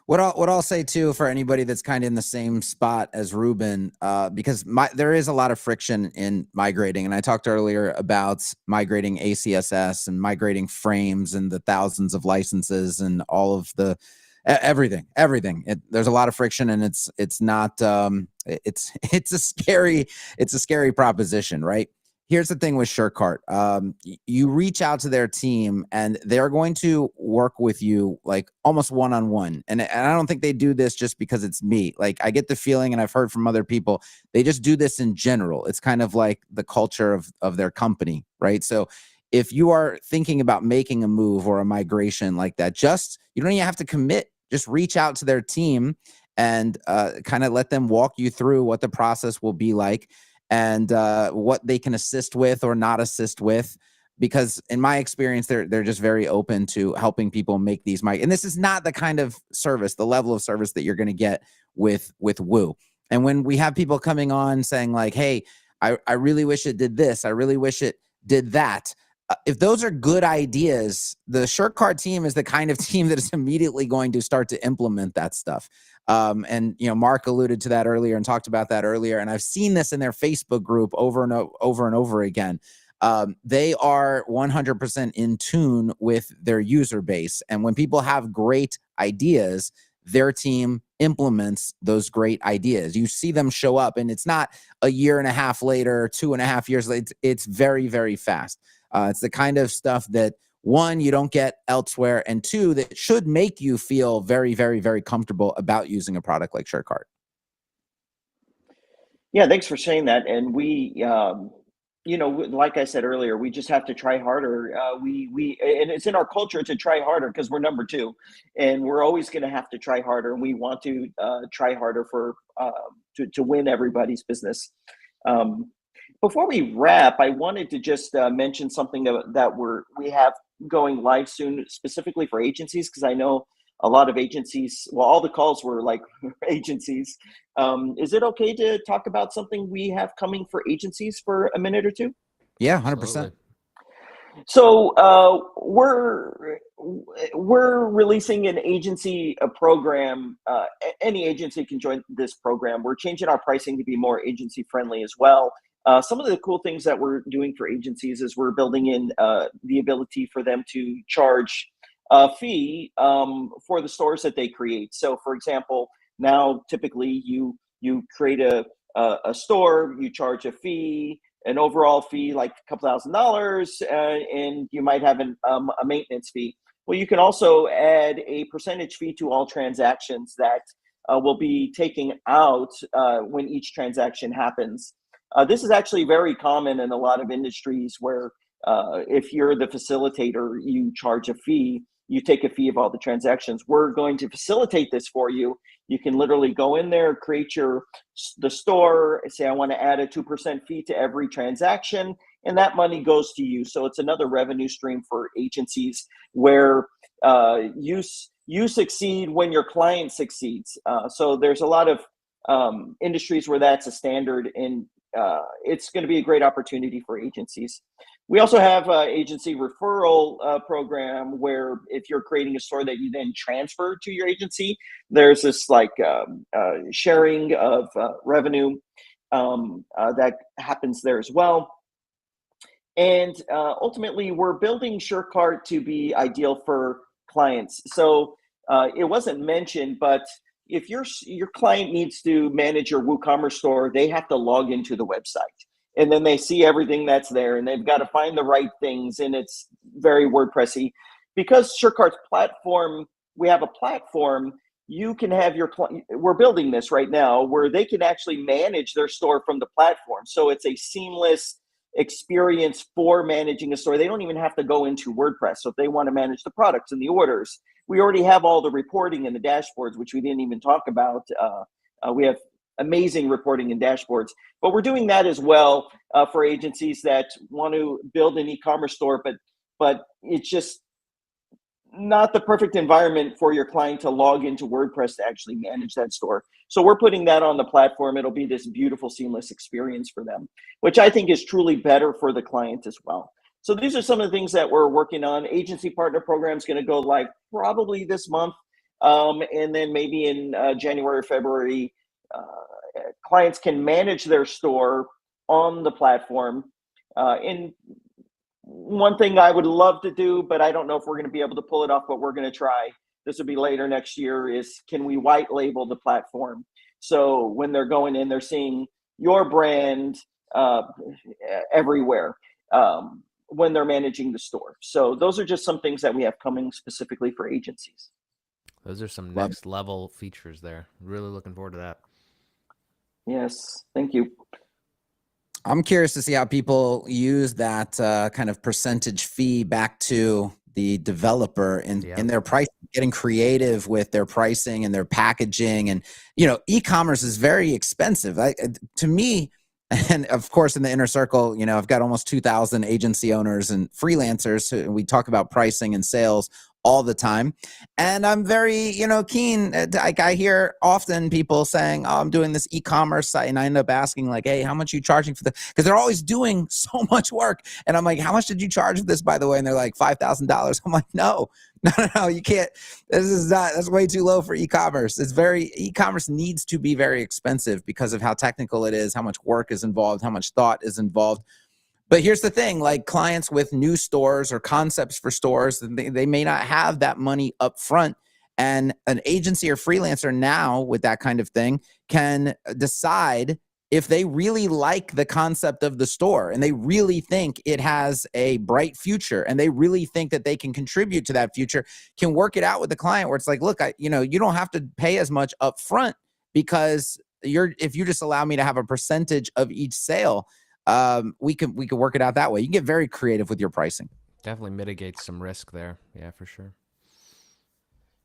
What I'll say too, for anybody that's kind of in the same spot as Ruben, because there is a lot of friction in migrating, and I talked earlier about migrating ACSS and migrating frames and the thousands of licenses and all of the everything. There's a lot of friction, and it's not it's a scary proposition, right? Here's the thing with SureCart. You reach out to their team and they're going to work with you like almost one-on-one. And I don't think they do this just because it's me. Like, I get the feeling, and I've heard from other people, they just do this in general. It's kind of like the culture of their company, right? So if you are thinking about making a move or a migration like that, you don't even have to commit. Just reach out to their team and kind of let them walk you through what the process will be like and what they can assist with or not assist with. Because in my experience, they're just very open to helping people make these and this is not the kind of service, the level of service that you're going to get with Woo. And when we have people coming on saying like, hey, I really wish it did this, I really wish it did that. If those are good ideas, the SureCart team is the kind of team that is immediately going to start to implement that stuff. And Mark alluded to that earlier and talked about that earlier. And I've seen this in their Facebook group over and over again. They are 100% in tune with their user base. And when people have great ideas, their team implements those great ideas. You see them show up, and it's not a year and a half later, 2.5 years later. It's very, very fast. It's the kind of stuff that, one, you don't get elsewhere, and two, that should make you feel very, very, very comfortable about using a product like SureCart. Yeah, thanks for saying that. And we, like I said earlier, we just have to try harder. And it's in our culture to try harder because we're number two, and we're always going to have to try harder. And we want to try harder for to win everybody's business. Before we wrap, I wanted to just mention something that we have going live soon, specifically for agencies, because I know a lot of agencies, well, all the calls were like agencies. Is it okay to talk about something we have coming for agencies for a minute or two? Yeah, 100%. Absolutely. So we're releasing an agency program. Any agency can join this program. We're changing our pricing to be more agency friendly as well. Some of the cool things that we're doing for agencies is we're building in the ability for them to charge a fee for the stores that they create. So, for example, now typically you create a store, you charge a fee, an overall fee like a couple $1,000, and you might have a maintenance fee. Well, you can also add a percentage fee to all transactions that will be taken out when each transaction happens. This is actually very common in a lot of industries where if you're the facilitator, you charge a fee. You take a fee of all the transactions. We're going to facilitate this for you. You can literally go in there, create the store, say, I want to add a 2% fee to every transaction, and that money goes to you. So it's another revenue stream for agencies where you succeed when your client succeeds. So there's a lot of industries where that's a standard, and it's going to be a great opportunity for agencies. We also have an agency referral program where if you're creating a store that you then transfer to your agency, there's this like sharing of revenue that happens there as well. And ultimately, we're building SureCart to be ideal for clients. So it wasn't mentioned, but if your client needs to manage your WooCommerce store, they have to log into the website. And then they see everything that's there, and they've got to find the right things, and it's very WordPressy. Because SureCart's platform, we have a platform, you can have we're building this right now where they can actually manage their store from the platform. So it's a seamless experience for managing a store. They don't even have to go into WordPress. So if they want to manage the products and the orders, we already have all the reporting and the dashboards, which we didn't even talk about. We have amazing reporting and dashboards, but we're doing that as well for agencies that want to build an e-commerce store, but it's just not the perfect environment for your client to log into WordPress to actually manage that store. So we're putting that on the platform. It'll be this beautiful, seamless experience for them, which I think is truly better for the client as well. So these are some of the things that we're working on. Agency partner program is going to go live probably this month, and then maybe in January or February, clients can manage their store on the platform. And one thing I would love to do, but I don't know if we're going to be able to pull it off, but we're going to try. This will be later next year, is can we white label the platform? So when they're going in, they're seeing your brand everywhere when they're managing the store. So those are just some things that we have coming specifically for agencies. Those are some next level features there. Really looking forward to that. Yes, thank you. I'm curious to see how people use that kind of percentage fee back to the developer in their pricing, getting creative with their pricing and their packaging. And, e-commerce is very expensive. To me, and of course, in the inner circle, I've got almost 2,000 agency owners and freelancers. We talk about pricing and sales all the time. And I'm very, keen. I hear often people saying, oh, I'm doing this e-commerce site. And I end up asking like, hey, how much are you charging for this? Because they're always doing so much work. And I'm like, how much did you charge for this, by the way? And they're like, $5,000. I'm like, no, you can't. That's way too low for e-commerce. E-commerce needs to be very expensive because of how technical it is, how much work is involved, how much thought is involved. But here's the thing, like clients with new stores or concepts for stores, they may not have that money up front. And an agency or freelancer now with that kind of thing can decide if they really like the concept of the store and they really think it has a bright future and they really think that they can contribute to that future, can work it out with the client where it's like, look, you don't have to pay as much up front because if you just allow me to have a percentage of each sale, we can work it out that way. You can get very creative with your pricing. Definitely mitigates some risk there. Yeah, for sure.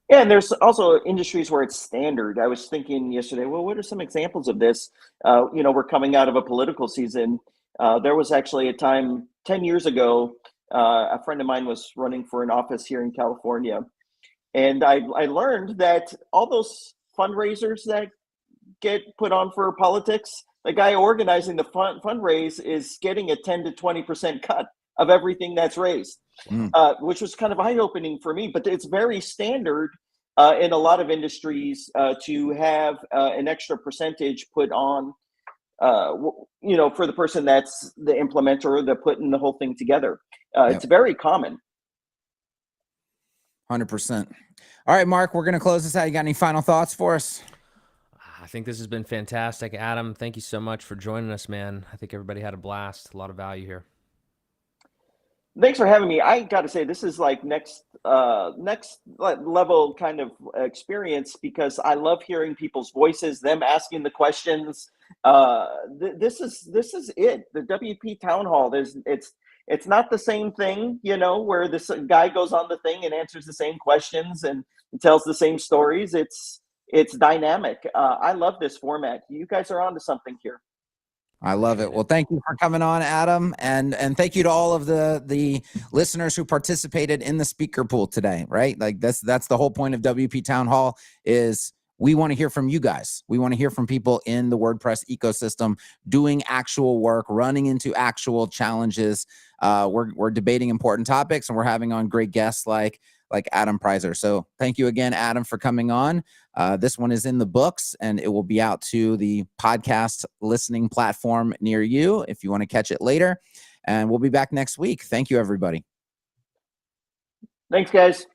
Yeah, and there's also industries where it's standard. I was thinking yesterday, well, what are some examples of this? We're coming out of a political season. There was actually a time 10 years ago, a friend of mine was running for an office here in California. And I learned that all those fundraisers that get put on for politics, the guy organizing the fundraise is getting a 10 to 20% cut of everything that's raised, which was kind of eye-opening for me. But it's very standard in a lot of industries to have an extra percentage put on, for the person that's the implementer, the putting the whole thing together. It's very common. 100%. All right, Mark, we're going to close this out. You got any final thoughts for us? I think this has been fantastic. Adam, thank you so much for joining us, man. I think everybody had a blast. A lot of value here. Thanks for having me. I got to say, this is like next level kind of experience because I love hearing people's voices, them asking the questions. This is it. The WP Town Hall. It's not the same thing, where this guy goes on the thing and answers the same questions and tells the same stories. It's dynamic. I love this format. You guys are onto something here. I love it. Well, thank you for coming on, Adam. And thank you to all of the listeners who participated in the speaker pool today, right? Like that's the whole point of WP Town Hall is we want to hear from you guys. We want to hear from people in the WordPress ecosystem doing actual work, running into actual challenges. We're debating important topics and we're having on great guests like Adam Preiser. So thank you again, Adam, for coming on. This one is in the books and it will be out to the podcast listening platform near you if you want to catch it later. And we'll be back next week. Thank you, everybody. Thanks, guys.